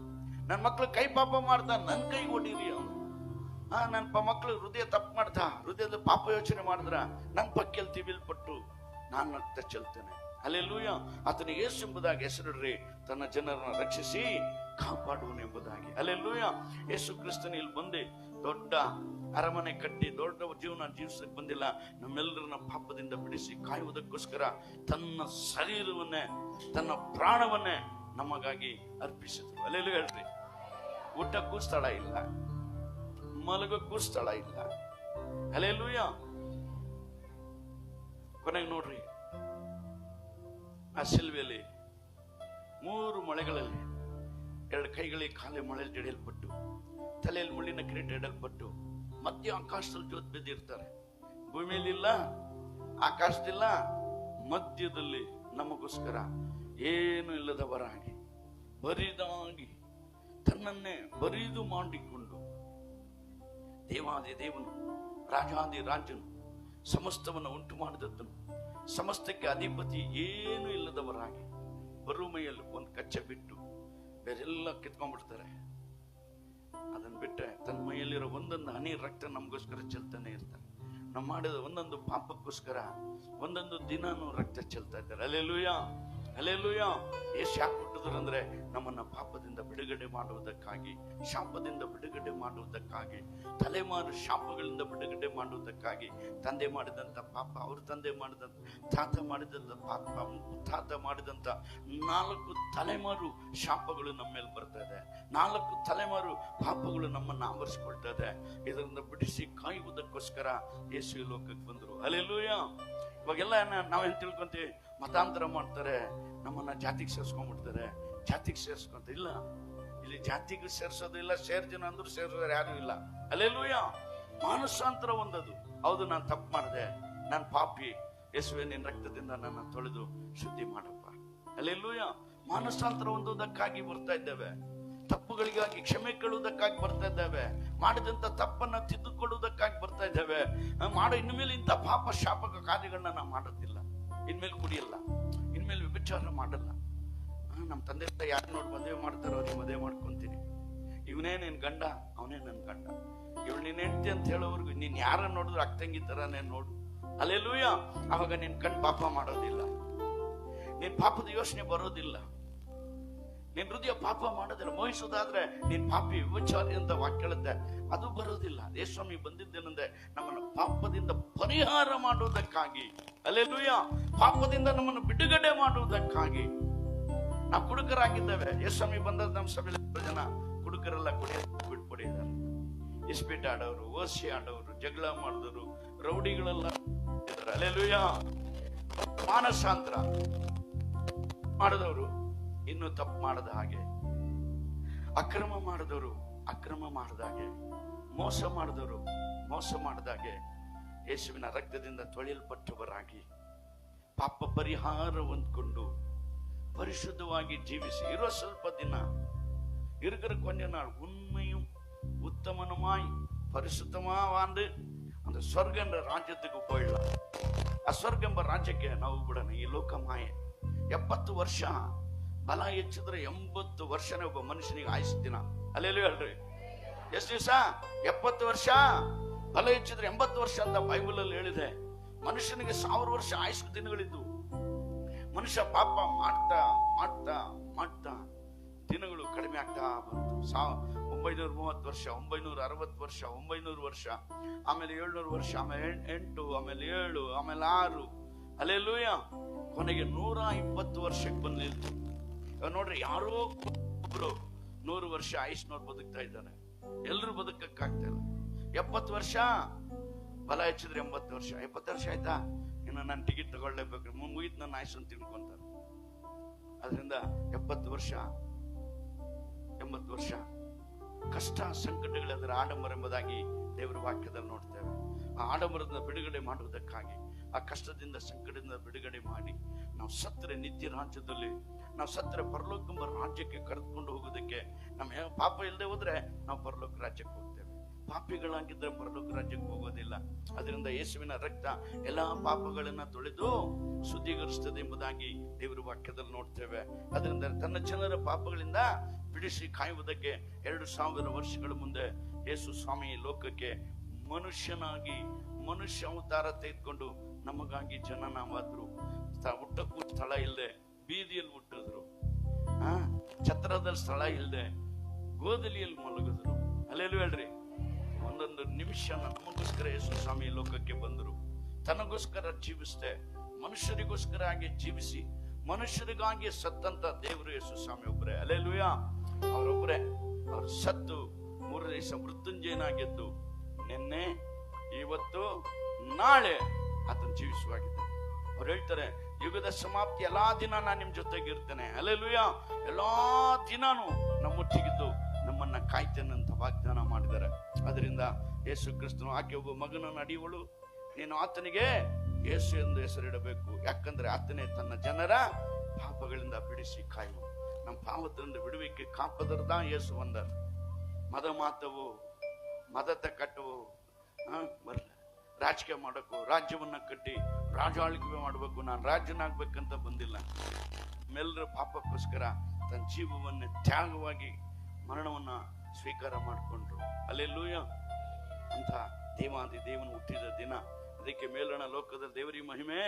ನನ್ನ ಮಕ್ಕಳು ಕೈ ಪಾಪ ಮಾಡ್ತಾ ನನ್ನ ಕೈಗೆ ಹೊಡೀರಿ ಅಂದ್ರು. ನನ್ನ ಮಕ್ಕಳು ಹೃದಯ ತಪ್ಪು ಮಾಡ್ತಾ ಹೃದಯದ ಪಾಪ ಯೋಚನೆ ಮಾಡಿದ್ರ ನನ್ನ ಪಕ್ಕೆಯಲ್ಲಿ ತಿವಿಲ್ಪಟ್ಟು ನಾನು ರಕ್ತ ಚೆಲ್ತೇನೆ. ಹಲ್ಲೆಲೂಯಾ. ಆತನಿಗೆ ಯೇಸು ಎಂಬುದಾಗಿ ಹೆಸರಿಡ್ರಿ, ತನ್ನ ಜನರನ್ನು ರಕ್ಷಿಸಿ ಕಾಪಾಡುವನು ಎಂಬುದಾಗಿ. ಹಲ್ಲೆಲೂಯಾ. ಯೇಸು ಕ್ರಿಸ್ತನ ಇಲ್ಲಿ ಬಂದು ದೊಡ್ಡ ಅರಮನೆ ಕಟ್ಟಿ ದೊಡ್ಡ ಜೀವನ ಜೀವಿಸಕ್ಕೆ ಬಂದಿಲ್ಲ. ನಮ್ಮೆಲ್ಲರನ್ನ ಪಾಪದಿಂದ ಬಿಡಿಸಿ ಕಾಯುವುದಕ್ಕೋಸ್ಕರ ತನ್ನ ಶರೀರವನ್ನೇ ತನ್ನ ಪ್ರಾಣವನ್ನೇ ನಮಗಾಗಿ ಅರ್ಪಿಸಿದ್ರು. ಹಲ್ಲೆಲೂಯಾ ಹೇಳ್ರಿ. ಊಟಕ್ಕೂ ಸ್ಥಳ ಇಲ್ಲ, ಮಲಗಕ್ಕೂ ಸ್ಥಳ ಇಲ್ಲ. ಹಲ್ಲೆಲೂಯಾ. ಕೊನೆಗೆ ನೋಡ್ರಿ, ಆ ಸಿಲ್ವೆಯಲ್ಲಿ 3 ಮೊಳೆಗಳಲ್ಲಿ 2 ಕೈಗಳಿಗೆ ಕಾಲೇ ಮೊಳೆಯಲ್ಲಿ ಜಡಿಯಲ್ಪಟ್ಟು, ತಲೆಯಲ್ಲಿ ಮುಳ್ಳಿನ ಕಿರೀಟ ಇಡಲ್ಪಟ್ಟು, ಮಧ್ಯ ಆಕಾಶದಲ್ಲಿ ಜೋತ್ ಬಿದ್ದಿರ್ತಾರೆ. ಭೂಮಿಯಲ್ಲಿಲ್ಲ, ಆಕಾಶದಿಲ್ಲ, ಮಧ್ಯದಲ್ಲಿ ನಮಗೋಸ್ಕರ ಏನು ಇಲ್ಲದವರಾಗಿ ಬರಿದಾಗಿ ತನ್ನನ್ನೇ ಬರಿದು ಮಾಡಿಕೊಂಡು ದೇವಾದಿ ದೇವನು, ರಾಜಾದಿ ರಾಜನು, ಸಮಸ್ತವನ್ನು ಉಂಟು ಮಾಡಿದದ್ದನು, ಸಮಸ್ತಕ್ಕೆ ಅಧಿಪತಿ, ಏನು ಇಲ್ಲದವರಾಗಿ ಬರುಮೈಯಲ್ಲಿ ಒಂದು ಕಚ್ಚೆ ಬಿಟ್ಟು ಬೇರೆಲ್ಲ ಕಿತ್ಕೊಂಡ್ಬಿಡ್ತಾರೆ. ಅದನ್ನು ಬಿಟ್ಟರೆ ತನ್ನ ಮೈಯಲ್ಲಿರೋ ಒಂದೊಂದು ಹನಿ ರಕ್ತ ನಮಗೋಸ್ಕರ ಚೆಲ್ತಾನೆ ಇರ್ತಾರೆ. ನಾವು ಮಾಡಿದ ಒಂದೊಂದು ಪಾಪಕ್ಕೋಸ್ಕರ ಒಂದೊಂದು ದಿನಾನು ರಕ್ತ ಚೆಲ್ತಾ ಇದ್ದಾರೆ. Hallelujah, hallelujah. ಯೇಸು ಯಾಕೆ ಹುಟ್ಟಿದ್ರು ಅಂದ್ರೆ ನಮ್ಮನ್ನ ಪಾಪದಿಂದ ಬಿಡುಗಡೆ ಮಾಡುವುದಕ್ಕಾಗಿ, ಶಾಪದಿಂದ ಬಿಡುಗಡೆ ಮಾಡುವುದಕ್ಕಾಗಿ, ತಲೆಮಾರು ಶಾಪಗಳಿಂದ ಬಿಡುಗಡೆ ಮಾಡುವುದಕ್ಕಾಗಿ. ತಂದೆ ಮಾಡಿದಂತ ಪಾಪ, ಅವ್ರ ತಂದೆ ಮಾಡಿದಂತ, ತಾತ ಮಾಡಿದಂತ ಪಾಪ, ತಾತ ಮಾಡಿದಂತ 4 ತಲೆಮಾರು ಶಾಪಗಳು ನಮ್ಮ ಮೇಲೆ ಬರ್ತಾ ಇದೆ. 4 ತಲೆಮಾರು ಪಾಪಗಳು ನಮ್ಮನ್ನ ಆವರಿಸಿಕೊಳ್ತಾ ಇದೆ. ಇದರಿಂದ ಬಿಡಿಸಿ ಕಾಯುವುದಕ್ಕೋಸ್ಕರ ಯೇಸು ಲೋಕಕ್ಕೆ ಬಂದರು. ಹಲ್ಲೆಲೂಯಾ. ಇವಾಗೆಲ್ಲ ನಾವೇನ್ ತಿಳ್ಕೊಂತೀವಿ, ಮತಾಂತರ ಮಾಡ್ತಾರೆ, ನಮ್ಮನ್ನ ಜಾತಿಗೆ ಸೇರ್ಸ್ಕೊಂಡ್ಬಿಡ್ತಾರೆ, ಜಾತಿಗೆ ಸೇರ್ಸ್ಕೊಂತ ಇಲ್ಲ. ಇಲ್ಲಿ ಜಾತಿಗೂ ಸೇರ್ಸೋದು ಇಲ್ಲ, ಸೇರ್ಜನ ಅಂದ್ರೂ ಸೇರ್ಸೋರು ಯಾರು ಇಲ್ಲ. ಹಲ್ಲೆಲೂಯಾ. ಮಾನಸಾಂತರ ಒಂದದು. ಹೌದು, ನಾನು ತಪ್ಪು ಮಾಡಿದೆ, ನಾನು ಪಾಪಿ, ಯೇಸುವೆ ನಿನ್ನ ರಕ್ತದಿಂದ ನನ್ನ ತೊಳೆದು ಶುದ್ಧಿ ಮಾಡಪ್ಪ. ಹಲ್ಲೆಲೂಯಾ. ಮಾನಸಾಂತರ ಹೊಂದುವುದಕ್ಕಾಗಿ ಬರ್ತಾ ಇದ್ದೇವೆ, ತಪ್ಪುಗಳಿಗಾಗಿ ಕ್ಷಮೆ ಕೇಳುವುದಕ್ಕಾಗಿ ಬರ್ತಾ ಇದ್ದೇವೆ, ಮಾಡಿದಂತ ತಪ್ಪನ್ನ ತಿದ್ದುಕೊಳ್ಳುವುದಕ್ಕಾಗಿ ಬರ್ತಾ ಇದ್ದೇವೆ. ಇನ್ಮೇಲೆ ಇಂಥ ಪಾಪ ಶಾಪಕ ಕಾರ್ಯಗಳನ್ನ ನಾವು ಮಾಡೋದಿಲ್ಲ, ಇನ್ಮೇಲೆ ಕುಡಿಯಲ್ಲ, ಇನ್ಮೇಲೆ ವ್ಯಭಿಚಾರ ಮಾಡಲ್ಲ. ನಮ್ಮ ತಂದೆ ತಾಯಿ ಯಾರು ನೋಡಿ ಮದುವೆ ಮಾಡ್ತಾರೋ ಅವ್ರಿಗೆ ಮದುವೆ ಮಾಡ್ಕೊಂತೀನಿ. ಇವನೇ ನಿನ್ ಗಂಡ, ಅವನೇ ನನ್ ಗಂಡ, ಇವಳು ನೀನ್ ಹೆಂಡತಿ ಅಂತ ಹೇಳೋವರ್ಗು ನೀನ್ ಯಾರ ನೋಡಿದ್ರು ಅಕ್ಕಂಗಿ ತರಾನೇ ನೋಡು. ಹಲ್ಲೆಲೂಯಾ. ಅವಾಗ ನಿನ್ ಕಣ್ ಪಾಪ ಮಾಡೋದಿಲ್ಲ, ನಿನ್ ಪಾಪದ ಯೋಚನೆ ಬರೋದಿಲ್ಲ, ನಿನ್ ಹೃದಯ ಪಾಪ ಮಾಡೋದಿಲ್ಲ. ಮೋಹಿಸೋದಾದ್ರೆ ನೀನ್ ಪಾಪಿ ವಿಚಾರ ಅಂತ ವಾಕ್ಯ ಹೇಳುತ್ತೆ, ಅದು ಬರೋದಿಲ್ಲ. ಯೇಸುಸ್ವಾಮಿ ಬಂದಿದ್ದೇನೆಂದ್ರೆ ನಮ್ಮನ್ನು ಪಾಪದಿಂದ ಪರಿಹಾರ ಮಾಡುವುದಕ್ಕಾಗಿ. ಹಲ್ಲೆಲೂಯಾ. ಪಾಪದಿಂದ ನಮ್ಮನ್ನು ಬಿಡುಗಡೆ ಮಾಡುವುದಕ್ಕಾಗಿ. ನಾವು ಕುಡುಕರಾಗಿದ್ದೇವೆ. ಯೇಸುಸ್ವಾಮಿ ಬಂದದ್ದು ನಮ್ಮ ಸಭೆಯಲ್ಲಿ ಜನ ಕುಡುಕರೆಲ್ಲ ಬಿಟ್ಬಿಟ್ಟಿದ್ದಾರೆ. ಇಸ್ಪೀಟ್ ಆಡೋರು, ಓಸಿ ಆಡೋರು, ಜಗಳ ಮಾಡಿದವರು, ರೌಡಿಗಳೆಲ್ಲ. ಹಲ್ಲೆಲೂಯಾ. ಮಾನಸಾಂತರ ಮಾಡಿದವರು ಇನ್ನು ತಪ್ಪು ಮಾಡದ ಹಾಗೆ, ಅಕ್ರಮ ಮಾಡಿದವರು ಅಕ್ರಮ ಮಾಡದ ಹಾಗೆ, ಮೋಸ ಮಾಡಿದವರು ಮೋಸ ಮಾಡದಾಗೆ ಯೇಸುವಿನ ರಕ್ತದಿಂದ ತೊಳೆಯಲ್ಪಟ್ಟವರಾಗಿ ಪಾಪ ಪರಿಹಾರ ಹೊಂದ್ಕೊಂಡು ಪರಿಶುದ್ಧವಾಗಿ ಜೀವಿಸಿ ಇರೋ ಸ್ವಲ್ಪ ದಿನ இருக்கிற கொஞ்ச நாள் உண்மையும் உத்தமனுமாய் பரிசுத்தமா வாழ்ந்து அந்த சொர்க்கன்ற ராஜ்யத்துக்கு போயிடலாம். ಆ ಸ್ವರ್ಗ ಎಂಬ ರಾಜ್ಯಕ್ಕೆ ನಾವು ಬಿಡೋಣ. ಈ ಲೋಕ ಮಾಯೆ. 70 ವರ್ಷ ಬಲ ಹೆಚ್ಚಿದ್ರೆ 80 ವರ್ಷನೇ ಒಬ್ಬ ಮನುಷ್ಯನಿಗೆ ಆಯುಷ್ ದಿನ. ಅಲ್ಲೆಲ್ಲೂ ಹೇಳ್ರಿ, ಎಷ್ಟು ದಿವಸ? 70 ವರ್ಷ. ಬಲ ಹೆಚ್ಚಿದ್ರೆ 80 ವರ್ಷ ಅಂತ ಬೈಬಲ್ ಅಲ್ಲಿ ಹೇಳಿದೆ. ಮನುಷ್ಯನಿಗೆ 1000 ವರ್ಷ ಆಯುಷ್ ದಿನಗಳಿದ್ದು. ಮನುಷ್ಯ ಪಾಪ ಮಾಡ್ತಾ ಮಾಡ್ತಾ ಮಾಡ್ತಾ ದಿನಗಳು ಕಡಿಮೆ ಆಗ್ತಾ ಬಂತು. 930 ವರ್ಷ, 960 ವರ್ಷ, 900 ವರ್ಷ, ಆಮೇಲೆ 700 ವರ್ಷ, ಆಮೇಲೆ 8, ಆಮೇಲೆ 7, ಆಮೇಲೆ 6. ಹಲ್ಲೆಲೂಯಾ. ಕೊನೆಗೆ 120 ವರ್ಷಕ್ಕೆ ಬಂದು ನಿಲ್ತು. ನೋಡ್ರಿ, ಯಾರೋ ಒಬ್ರು 100 ವರ್ಷ ಆಯುಷ್ನವ್ರು ಬದುಕ್ತಾ ಇದ್ದಾರೆ. ಎಲ್ರು ಬದುಕಕ್ಕಾಗ್ತಾ ಇಲ್ಲ. 70 ವರ್ಷ ಬಲ ಹೆಚ್ಚಿದ್ರೆ 80 ವರ್ಷ. 70 ವರ್ಷ ಆಯ್ತಾ, ಇನ್ನು ನಾನು ಟಿಕೆಟ್ ತಗೊಳ್ಳೇಬೇಕು, ಮುಗಿದ್ ನನ್ನ ಆಯುಷ್ ಅಂತ ತಿಳ್ಕೊಂತಾರೆ. ಅದರಿಂದ 70 ವರ್ಷ 80 ವರ್ಷ ಕಷ್ಟ ಸಂಕಟಗಳು ಅದರ ಆಡಂಬರ ಎಂಬುದಾಗಿ ದೇವರ ವಾಕ್ಯದಲ್ಲಿ ನೋಡ್ತೇವೆ. ಆ ಆಡಂಬರದ ಬಿಡುಗಡೆ ಮಾಡುವುದಕ್ಕಾಗಿ, ಆ ಕಷ್ಟದಿಂದ ಸಂಕಟದಿಂದ ಬಿಡುಗಡೆ ಮಾಡಿ ನಾವು ಸತ್ತರೆ ನಿತ್ಯ ರಾಜ್ಯದಲ್ಲಿ, ನಾವು ಸತ್ತರೆ ಪರಲೋಕ ಎಂಬ ರಾಜ್ಯಕ್ಕೆ ಕರೆದುಕೊಂಡು ಹೋಗೋದಕ್ಕೆ, ನಮ್ಮ ಪಾಪ ಇಲ್ಲದೆ ಹೋದ್ರೆ ನಾವು ಪರಲೋಕ ರಾಜ್ಯಕ್ಕೆ ಹೋಗ್ತೇವೆ. ಪಾಪಿಗಳಾಗಿದ್ದರೆ ಪರಲೋಕ ರಾಜ್ಯಕ್ಕೆ ಹೋಗೋದಿಲ್ಲ. ಅದರಿಂದ ಯೇಸುವಿನ ರಕ್ತ ಎಲ್ಲಾ ಪಾಪಗಳನ್ನ ತೊಳೆದು ಶುದ್ಧೀಕರಿಸುತ್ತದೆ ಎಂಬುದಾಗಿ ದೇವರ ವಾಕ್ಯದಲ್ಲಿ ನೋಡ್ತೇವೆ. ಅದರಿಂದ ತನ್ನ ಜನರ ಪಾಪಗಳಿಂದ ಬಿಡಿಸಿ ಕಾಯುವುದಕ್ಕೆ 2000 ವರ್ಷಗಳ ಮುಂದೆ ಯೇಸು ಸ್ವಾಮಿ ಲೋಕಕ್ಕೆ ಮನುಷ್ಯನಾಗಿ ಮನುಷ್ಯ ಅವತಾರ ತೆಗೆದುಕೊಂಡು ನಮಗಾಗಿ ಜನನವಾದ್ರು. ಹುಟ್ಟಕ್ಕೂ ಸ್ಥಳ ಇಲ್ಲದೆ ಬೀದಿಯಲ್ಲಿ ಹುಟ್ಟಿದ್ರು, ಛತ್ರದಲ್ಲಿ ಸ್ಥಳ ಇಲ್ಲದೆ ಗೋದಲಿಯಲ್ಲಿ ಮಲಗಿದ್ರು. ಅಲ್ಲೆಲ್ಲೂ ಹೇಳ್ರಿ, ಒಂದೊಂದು ನಿಮಿಷ ನಮಗೋಸ್ಕರ ಯೇಸು ಸ್ವಾಮಿ ಲೋಕಕ್ಕೆ ಬಂದರು. ತನಗೋಸ್ಕರ ಜೀವಿಸ್ದೆ, ಮನುಷ್ಯರಿಗೋಸ್ಕರ ಆಗಿ ಜೀವಿಸಿ ಮನುಷ್ಯರಿಗಾಗಿ ಸತ್ತಂತ ದೇವರು ಯೇಸು ಸ್ವಾಮಿ ಒಬ್ಬರೇ. ಹಲ್ಲೆಲೂಯಾ. ಅವರೊಬ್ಬರೇ. ಅವ್ರು ಸತ್ತು 3 ದಿವಸ ಮೃತ್ಯುಂಜಯನಾಗಿದ್ದು ನಿನ್ನೆ ಇವತ್ತು ನಾಳೆ ಆತನ ಜೀವಿಸುವಾಗಿದ್ದಾನೆ. ಅವ್ರು ಹೇಳ್ತಾರೆ, ಯುಗದ ಸಮಾಪ್ತಿ ಎಲ್ಲಾ ದಿನ ನಾನು ನಿಮ್ ಜೊತೆಗೆ ಇರ್ತೇನೆ. ಹಲ್ಲೆಲೂಯಾ. ಎಲ್ಲಾ ದಿನಾನು ನಮ್ಮೊಟ್ಟಿಗಿದ್ದು ನಮ್ಮನ್ನ ಕಾಯ್ತೇನೆ ಅಂತ ವಾಗ್ದಾನ ಮಾಡಿದ್ದಾರೆ. ಅದರಿಂದ ಯೇಸು ಕ್ರಿಸ್ತನು, ಆಕೆ ಒಬ್ಬ ಮಗನನ್ನು ಅಡಿಯವಳು, ನೀನು ಆತನಿಗೆ ಯೇಸು ಎಂದು ಹೆಸರಿಡಬೇಕು. ಯಾಕಂದ್ರೆ ಆತನೇ ತನ್ನ ಜನರ ಪಾಪಗಳಿಂದ ಬಿಡಿಸಿ ಕಾಯುವ. ನಮ್ಮ ಪಾಪದಿಂದ ಬಿಡುವಿಕೆ ಕಾಪದರ್ದ ಯೇಸು ಒಂದ ಮದ ಮಾತವು ಮದತ ಕಟ್ಟವು ಬರಲ್ಲ. ರಾಜಕೀಯ ಮಾಡಬೇಕು, ರಾಜ್ಯವನ್ನ ಕಟ್ಟಿ ರಾಜಾಳ್ವಿಕೆ ಮಾಡಬೇಕು, ನಾನು ರಾಜ್ಯನಾಗ್ಬೇಕಂತ ಬಂದಿಲ್ಲ. ನಮ್ಮೆಲ್ಲರ ಪಾಪಕ್ಕೋಸ್ಕರ ತನ್ನ ಜೀವವನ್ನೇ ತ್ಯಾಗವಾಗಿ ಮರಣವನ್ನ ಸ್ವೀಕಾರ ಮಾಡಿಕೊಂಡ್ರು. ಹಲ್ಲೆಲೂಯಾ. ಅಂತ ದೇವಾದಿ ದೇವನು ಹುಟ್ಟಿದ ದಿನ. ಅದಕ್ಕೆ ಮೇಲಣ ಲೋಕದಲ್ಲಿ ದೇವರಿಗೆ ಮಹಿಮೆ,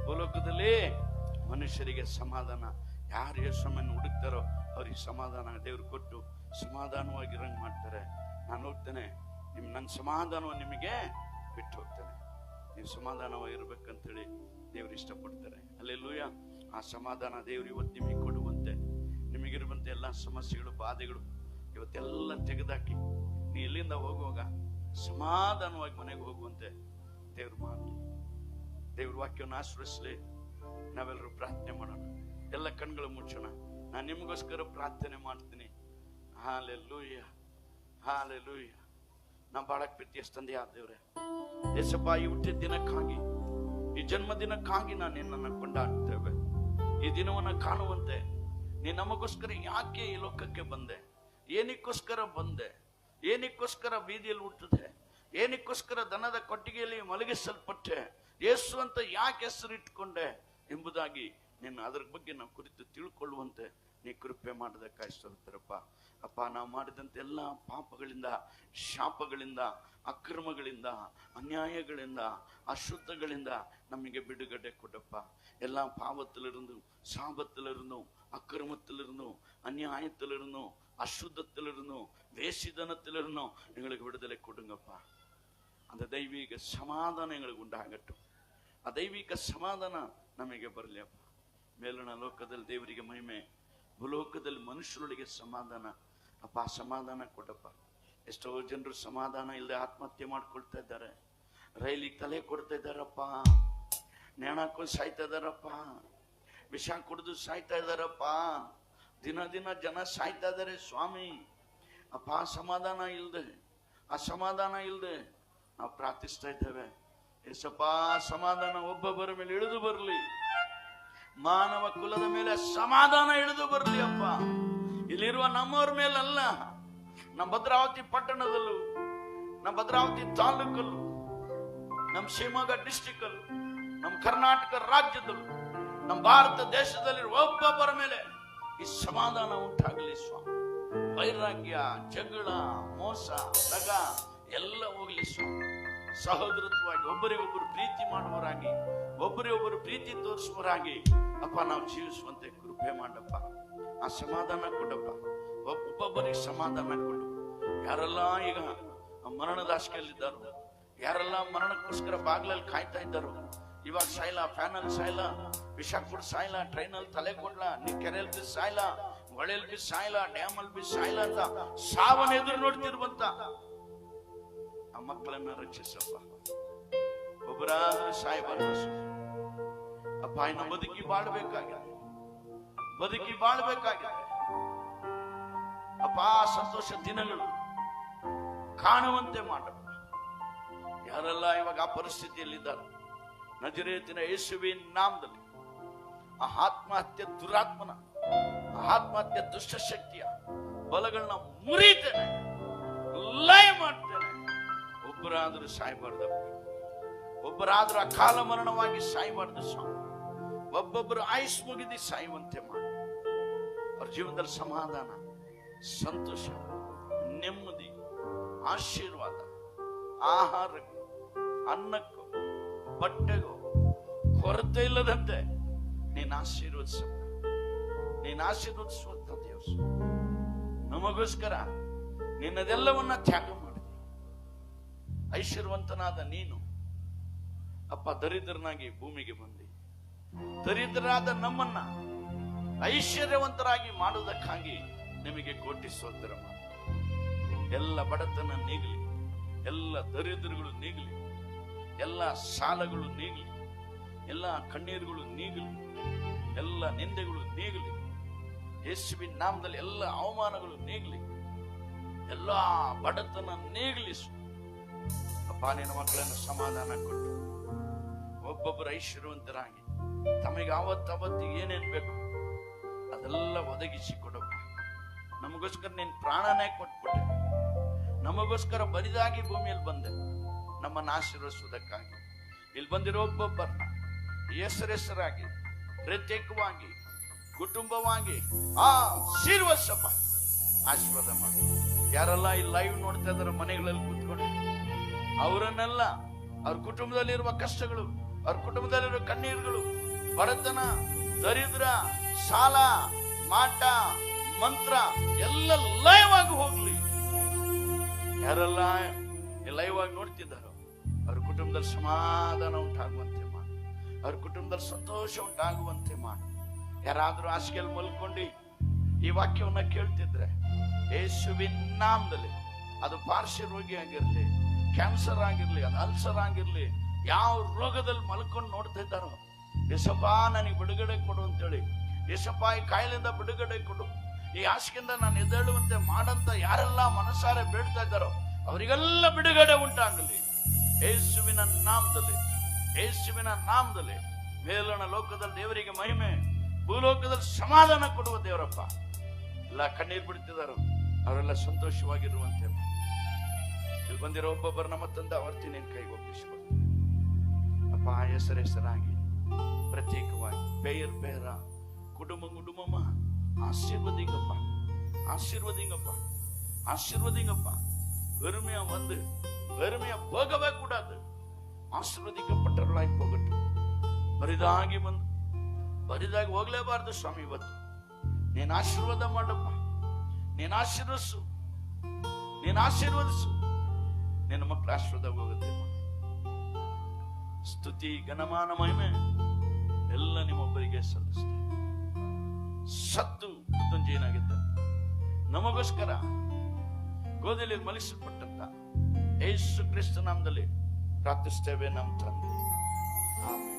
ಭೂಲೋಕದಲ್ಲಿ ಮನುಷ್ಯರಿಗೆ ಸಮಾಧಾನ. ಯಾರು ಯೇಸುವನ್ನು ಹುಡುಕ್ತಾರೋ ಅವ್ರಿಗೆ ಸಮಾಧಾನ ದೇವ್ರು ಕೊಟ್ಟು ಸಮಾಧಾನವಾಗಿರಂಗ್ ಮಾಡ್ತಾರೆ. ನಾನು ಹೋಗ್ತೇನೆ, ನನ್ನ ಸಮಾಧಾನವನ್ನು ನಿಮಗೆ ಬಿಟ್ಟು ಹೋಗ್ತೇನೆ, ನೀವು ಸಮಾಧಾನವಾಗಿರ್ಬೇಕಂತೇಳಿ ದೇವ್ರು ಇಷ್ಟಪಡ್ತಾರೆ. ಹಲ್ಲೆಲೂಯಾ. ಆ ಸಮಾಧಾನ ದೇವ್ರು ಇವತ್ತು ನಿಮಗೆ ಕೊಡುವಂತೆ, ನಿಮಗಿರುವಂತೆ ಎಲ್ಲ ಸಮಸ್ಯೆಗಳು ಬಾಧೆಗಳು ಇವತ್ತೆಲ್ಲ ತೆಗೆದಾಕಿ ನೀ ಇಲ್ಲಿಂದ ಹೋಗುವಾಗ ಸಮಾಧಾನವಾಗಿ ಮನೆಗೆ ಹೋಗುವಂತೆ ದೇವ್ರು ಮಾಡಲಿ. ದೇವ್ರ ವಾಕ್ಯವನ್ನು ಆಶ್ರಯಿಸಲಿ. ನಾವೆಲ್ಲರೂ ಪ್ರಾರ್ಥನೆ ಮಾಡೋಣ. ಎಲ್ಲ ಕಣ್ಗಳು ಮುಚ್ಚೋಣ. ನಾನು ನಿಮಗೋಸ್ಕರ ಪ್ರಾರ್ಥನೆ ಮಾಡ್ತೀನಿ. Hallelujah, hallelujah. ನಾ ಬಹಳ ಪ್ರೀತಿಯ ತಂದೆಯ ದೇವ್ರೆ, ಯೇಸಪ್ಪ, ಈ ಹುಟ್ಟಿದ ದಿನಕ್ಕಾಗಿ, ಈ ಜನ್ಮದಿನಕ್ಕಾಗಿ ನಾನು ನಿನ್ನನ್ನು ಕೊಂಡಾಡ್ತೇವೆ. ಈ ದಿನವನ್ನು ಕಾಣುವಂತೆ ನೀ ನಮಗೋಸ್ಕರ ಯಾಕೆ ಈ ಲೋಕಕ್ಕೆ ಬಂದೆ, ಏನಕ್ಕೋಸ್ಕರ ಬಂದೆ, ಏನಕ್ಕೋಸ್ಕರ ಬೀದಿಯಲ್ಲಿ ಹುಟ್ಟಿದೆ, ಏನಕ್ಕೋಸ್ಕರ ದನದ ಕೊಟ್ಟಿಗೆಯಲ್ಲಿ ಮಲಗಿಸಲ್ಪಟ್ಟೆ, ಯೇಸು ಅಂತ ಯಾಕೆ ಹೆಸರಿಟ್ಕೊಂಡೆ ಎಂಬುದಾಗಿ ನಿನ್ನ ಅದರ ಬಗ್ಗೆ ನಾವು ಕುರಿತು ತಿಳ್ಕೊಳ್ಳುವಂತೆ ನೀ ಕೃಪೆ ಮಾಡೋದಕ್ಕಾಗಿ ಸ್ತೋತ್ರಪ್ಪ. ಅಪ್ಪ, ನಾವು ಮಾಡಿದಂತೆ ಎಲ್ಲ ಪಾಪಗಳಿಂದ, ಶಾಪಗಳಿಂದ, ಅಕ್ರಮಗಳಿಂದ, ಅನ್ಯಾಯಗಳಿಂದ, ಅಶುದ್ಧಗಳಿಂದ ನಮಗೆ ಬಿಡುಗಡೆ ಕೊಡಪ್ಪ. ಎಲ್ಲ பாவத்திலிருந்து, சாபத்திலிருந்து, அக்கிரமத்திலிருந்து, அநியாயத்திலிருந்து, அசுத்தத்திலிருந்து, வேசிதனத்திலிருந்து எங்களுக்கு விடுதலை கொடுங்கப்பா. அந்த தெய்வீக சமாதானம் எங்களுக்கு உண்டாகட்டும். ಆ ದೈವಿಕ ಸಮಾಧಾನ ನಮಗೆ ಬರಲಿಯಪ್ಪ. ಮೇಲಿನ ಲೋಕದಲ್ಲಿ ದೇವರಿಗೆ ಮಹಿಮೆ, ಭೂಲೋಕದಲ್ಲಿ ಮನುಷ್ಯರೊಳಗೆ ಸಮಾಧಾನ. ಅಪ್ಪ, ಸಮಾಧಾನ ಕೊಡಪ್ಪ. ಎಷ್ಟೋ ಜನರು ಸಮಾಧಾನ ಇಲ್ಲದೆ ಆತ್ಮಹತ್ಯೆ ಮಾಡ್ಕೊಳ್ತಾ ಇದ್ದಾರೆ, ರೈಲಿಗೆ ತಲೆ ಕೊಡ್ತಾ ಇದ್ದಾರಪ್ಪ, ನೇಣಾಕೊಂಡು ಸಾಯ್ತಾ ಇದ್ದಾರಪ್ಪ, ವಿಷ ಕುಡಿದು ಸಾಯ್ತಾ ಇದ್ದಾರಪ್ಪ, ದಿನ ದಿನ ಜನ ಸಾಯ್ತಾ ಇದ್ದಾರೆ ಸ್ವಾಮಿ. ಅಪ್ಪ, ಸಮಾಧಾನ ಇಲ್ಲದೆ, ಆ ಸಮಾಧಾನ ಇಲ್ಲದೆ ನಾವು ಪ್ರಾರ್ಥಿಸ್ತಾ ಇದ್ದೇವೆ. ಯೇಸಪ್ಪ, ಸಮಾಧಾನ ಒಬ್ಬೊಬ್ಬರ ಮೇಲೆ ಇಳಿದು ಬರಲಿ, ಮಾನವ ಕುಲದ ಮೇಲೆ ಸಮಾಧಾನ ಇಳಿದು ಬರಲಿ ಅಪ್ಪ. ಇಲ್ಲಿರುವ ನಮ್ಮವ್ರ ಮೇಲಲ್ಲ, ನಮ್ಮ ಭದ್ರಾವತಿ ಪಟ್ಟಣದಲ್ಲೂ, ನಮ್ಮ ಭದ್ರಾವತಿ ತಾಲೂಕಲ್ಲೂ, ನಮ್ಮ ಶಿವಮೊಗ್ಗ ಡಿಸ್ಟಿಕ್ ಅಲ್ಲೂ, ನಮ್ಮ ಕರ್ನಾಟಕ ರಾಜ್ಯದಲ್ಲೂ, ನಮ್ಮ ಭಾರತ ದೇಶದಲ್ಲಿರುವ ಒಬ್ಬೊಬ್ಬರ ಮೇಲೆ ಈ ಸಮಾಧಾನ ಉಂಟಾಗಲಿ ಸ್ವಾಮಿ. ವೈರಾಗ್ಯ, ಜಗಳ, ಮೋಸ, ದಗ ಎಲ್ಲ ಹೋಗ್ಲಿ ಸ್ವಾಮಿ. ಸಹೋದರತ್ವವಾಗಿ ಒಬ್ಬರಿಗೊಬ್ಬರು ಪ್ರೀತಿ ಮಾಡುವರಾಗಿ, ಒಬ್ಬರಿಗೊಬ್ಬರು ಪ್ರೀತಿ ತೋರಿಸುವರಾಗಿ ಅಪ್ಪ ನಾವು ಜೀವಿಸುವಂತೆ ಕೃಪೆ ಮಾಡಪ್ಪ. ಆ ಸಮಾಧಾನ ಕೊಡಪ್ಪ, ಒಬ್ಬೊಬ್ಬರಿಗೆ ಸಮಾಧಾನ ಕೊಡು. ಯಾರೆಲ್ಲ ಈಗ ಮರಣದ ಹಾಸಿಗೆಯಲ್ಲಿದ್ದಾರೋ, ಯಾರೆಲ್ಲ ಮರಣಕ್ಕೋಸ್ಕರ ಬಾಗ್ಲಲ್ಲಿ ಕಾಯ್ತಾ ಇದ್ದಾರೋ, ಇವಾಗ ಸಾಯ್ಲ, ಫ್ಯಾನಲ್ಲಿ ಸಾಯ್ಲ, ವಿಷ ಕುಡ್ ಸಾಯ್ಲ, ಟ್ರೈನಲ್ಲಿ ತಲೆ ಕೊಡ್ಲ, ನೀ ಕೆರೆಯಲ್ಲಿ B soil, ಹೊಳೆಯಲ್ಲಿ B soil, ಡ್ಯಾಮಲ್ಲಿ B soil ಅಂತ ಸಾವನ್ನ ಎದುರು ನೋಡ್ತಿರುವಂತ ಆ ಮಕ್ಕಳನ್ನ ರಕ್ಷಿಸಪ್ಪ. ಒಬ್ಬರಾದ್ರೂ ಸಾಯಬಾರ್ದು ಅಪ್ಪ. ಇನ್ನು ಬದುಕಿ ಬಾಳ್ಬೇಕಾಗಿದೆ, ಬದುಕಿ ಬಾಳ್ಬೇಕಾಗಿದೆ ಅಪ್ಪ. ಸಂತೋಷ ದಿನಗಳು ಕಾಣುವಂತೆ ಮಾಡಪ್ಪ. ಯಾರೆಲ್ಲ ಇವಾಗ ಆ ಪರಿಸ್ಥಿತಿಯಲ್ಲಿದ್ದಾರೆ, ನಜರೇತಿನ ಯೇಸುವಿನ ನಾಮದಲ್ಲಿ ಆ ಆತ್ಮಹತ್ಯೆ ದುರಾತ್ಮನ, ಆತ್ಮಹತ್ಯೆ ದುಷ್ಟಶಕ್ತಿಯ ಬಲಗಳನ್ನ ಮುರಿತೇನೆ, ಲಯ ಮಾಡ್ತೇನೆ. ಒಬ್ಬರಾದ್ರೂ ಸಾಯಬಾರ್ದಪ್ಪ, ಒಬ್ಬರಾದ್ರೂ ಅಕಾಲ ಮರಣವಾಗಿ ಸಾಯಬಾರ್ದು ಸ್ವಾಮಿ. ಒಬ್ಬೊಬ್ಬರು ಆಯುಷ್ ಮುಗಿದಿ ಸಾಯುವಂತೆ ಮಾಡಿ ಅವ್ರ ಜೀವನದಲ್ಲಿ ಸಮಾಧಾನ, ಸಂತೋಷ, ನೆಮ್ಮದಿ, ಆಶೀರ್ವಾದ, ಆಹಾರಕ್ಕೂ, ಅನ್ನಕ್ಕೂ, ಬಟ್ಟೆಗೂ ಕೊರತೆ ಇಲ್ಲದಂತೆ ನೀನು ಆಶೀರ್ವದಿಸಪ್ಪ. ನೀನು ಆಶೀರ್ವದಿಸುವಂತ ದೇವಸ ನಮಗೋಸ್ಕರ ನಿನ್ನದೆಲ್ಲವನ್ನ ತ್ಯಾಗ ಮಾಡಿದೆ. ಐಶ್ವರ್ಯವಂತನಾದ ನೀನು ಅಪ್ಪ ದರಿದ್ರನಾಗಿ ಭೂಮಿಗೆ ಬಂದಿ. ದರಿದ್ರರಾದ ನಮ್ಮನ್ನ ಐಶ್ವರ್ಯವಂತರಾಗಿ ಮಾಡುವುದಕ್ಕಾಗಿ ನಿಮಗೆ ಕೋಟಿ ಸ್ತೋತ್ರ. ಎಲ್ಲ ಬಡತನ ನೀಗಲಿ, ಎಲ್ಲ ದರಿದ್ರಗಳು ನೀಗಲಿ, ಎಲ್ಲ ಸಾಲಗಳು ನೀಗಲಿ, ಎಲ್ಲ ಕಣ್ಣೀರುಗಳು ನೀಗಲಿ, ಎಲ್ಲ ನಿಂದೆಗಳು ನೀಗಲಿ, ಯೇಸುವಿನ ನಾಮದಲ್ಲಿ ಎಲ್ಲ ಅವಮಾನಗಳು ನೀಗಲಿ, ಎಲ್ಲ ಬಡತನ ನೀಗಲಿ. ಅಪ್ಪ, ನಿನ್ನ ಮಕ್ಕಳನ್ನು ಸಮಾಧಾನ ಕೊಟ್ಟು ಒಬ್ಬೊಬ್ಬರು ಐಶ್ವರ್ಯವಂತರಾಗಿ ತಮಗೆ ಅವತ್ತವತ್ತಿಗೆ ಏನೇನ್ ಬೇಕು ಅದೆಲ್ಲ ಒದಗಿಸಿ ಕೊಡಪ್ಪ. ನಮಗೋಸ್ಕರ ನೀನ್ ಪ್ರಾಣನೇ ಕೊಟ್ಬಿಟ್ಟೆ, ನಮಗೋಸ್ಕರ ಬರಿದಾಗಿ ಭೂಮಿಯಲ್ಲಿ ಬಂದೆ ನಮ್ಮನ್ನು ಆಶೀರ್ವದಿಸುವುದಕ್ಕಾಗಿ. ಇಲ್ಲಿ ಬಂದಿರೋ ಒಬ್ಬೊಬ್ಬರನ್ನ ಹೆಸರಾಗಿ ಪ್ರತ್ಯೇಕವಾಗಿ ಕುಟುಂಬವಾಗಿ ಆಶೀರ್ವದಿಸಪ್ಪ, ಆಶೀರ್ವಾದ ಮಾಡು. ಯಾರೆಲ್ಲ ಈ ಲೈವ್ ನೋಡ್ತಾ ಇದಾರೆ ಮನೆಗಳಲ್ಲಿ ಕೂತ್ಕೊಂಡು, ಅವರನ್ನೆಲ್ಲ ಅವ್ರ ಕುಟುಂಬದಲ್ಲಿರುವ ಕಷ್ಟಗಳು, ಅವ್ರ ಕುಟುಂಬದಲ್ಲಿರುವ ಕಣ್ಣೀರುಗಳು, ಬಡತನ, ದರಿದ್ರ, ಸಾಲ, ಮಾಟ, ಮಂತ್ರ ಎಲ್ಲ ಲೈವ್ ಆಗಿ ಹೋಗ್ಲಿ. ಯಾರೆಲ್ಲ ಲೈವ್ ಆಗಿ ನೋಡ್ತಿದ್ದಾರೋ ಅವ್ರ ಕುಟುಂಬದಲ್ಲಿ ಸಮಾಧಾನ ಉಂಟಾಗುವಂತೆ ಮಾಡು, ಅವ್ರ ಕುಟುಂಬದಲ್ಲಿ ಸಂತೋಷ ಉಂಟಾಗುವಂತೆ ಮಾಡು. ಯಾರಾದ್ರೂ ಹಾಸಿಗೆಯಲ್ಲಿ ಮಲ್ಕೊಂಡು ಈ ವಾಕ್ಯವನ್ನ ಕೇಳ್ತಿದ್ರೆ ಯೇಸುವಿನ ನಾಮದಲ್ಲಿ, ಅದು ಪಾರ್ಶ್ವ ರೋಗಿ ಆಗಿರ್ಲಿ, ಕ್ಯಾನ್ಸರ್ ಆಗಿರ್ಲಿ, ಅದು ಅಲ್ಸರ್ ಆಗಿರ್ಲಿ, ಯಾವ ರೋಗದಲ್ಲಿ ಮಲ್ಕೊಂಡು ನೋಡ್ತಾ ಇದ್ದಾರೋ, ಯೇಸಪ್ಪ ನನಗೆ ಬಿಡುಗಡೆ ಕೊಡು ಅಂತೇಳಿ, ಯೇಸಪ್ಪ ಈ ಕಾಯಿಲೆಯಿಂದ ಬಿಡುಗಡೆ ಕೊಡು, ಈ ಹಾಸಿಗೆಯಿಂದ ನಾನು ಎದ್ದೇಳುವಂತೆ ಮಾಡಂತ ಯಾರೆಲ್ಲ ಮನಸಾರೆ ಬೇಡ್ತಾ ಇದ್ದಾರೋ ಅವರಿಗೆಲ್ಲ ಬಿಡುಗಡೆ ಉಂಟಾಗಲಿ ಯೇಸುವಿನ ನಾಮದಲ್ಲಿ, ಯೇಸುವಿನ ನಾಮದಲ್ಲಿ. ಮೇಲಣ ಲೋಕದಲ್ಲಿ ದೇವರಿಗೆ ಮಹಿಮೆ, ಭೂಲೋಕದಲ್ಲಿ ಸಮಾಧಾನ ಕೊಡುವ ದೇವರಪ್ಪ. ಎಲ್ಲ ಕಣ್ಣೀರು ಬಿಡ್ತಿದ್ದಾರೋ ಅವರೆಲ್ಲ ಸಂತೋಷವಾಗಿರುವಂತೆ ಇಲ್ಲಿ ಬಂದಿರೋ ಒಬ್ಬೊಬ್ಬರು ನಮ್ಮ ತಂದೆ ಆವರ್ತಿ ನಿನ್ನ ಕೈಗೆ ಒಪ್ಪಿಸಿಕೊಡು ಅಪ್ಪ. ಹೆಸರಾಗಿ ಪ್ರತ್ಯೇಕವಾಗಿ ಬೇಯರ್ ಬೇರ ಕುಟುಂಬಮ್ಮ ஆசீர்வதிங்கப்பா, ஆசீர்வதிங்கப்பா, ஆசீர்வதிங்கப்பா. வெறுமையா போகவே கூடாது, ಆಶೀರ್ವದಿக்கப்பಟ್ಟವರಾಗಿ ಹೋಗட்டும். ಬರಿದಾಗಿ ಹೋಗ್ಲೇಬಾರ್ದು ಸ್ವಾಮಿ. ಇವತ್ತು ನೀನು ಆಶೀರ್ವಾದ ಮಾಡಪ್ಪ, ನೀನು ಆಶೀರ್ವದಿಸು, ನಿನ್ನ ಮಕ್ಕಳ ಆಶೀರ್ವಾದ ಹೋಗುತ್ತೆ. ಸ್ತುತಿ, ಘನಮಾನ, ಮಹಿಮೆ ಎಲ್ಲ ನಿಮ್ಮೊಬ್ಬರಿಗೆ ಸಲ್ಲಿಸ್ತೇವೆ. ಸತ್ತು ಮೃತ್ಯುಂಜಯನಾಗಿದ್ದ ನಮಗೋಸ್ಕರ ಗೋಧಿಯಲ್ಲಿ ಮಲಿಸಲ್ಪಟ್ಟಂತ ಯೇಸು ಕ್ರಿಸ್ತ ನಾಮದಲ್ಲಿ ಪ್ರಾರ್ಥಿಸ್ತೇವೆ ನಮ್ಮ ತಂದೆ. ಆಮೆನ್.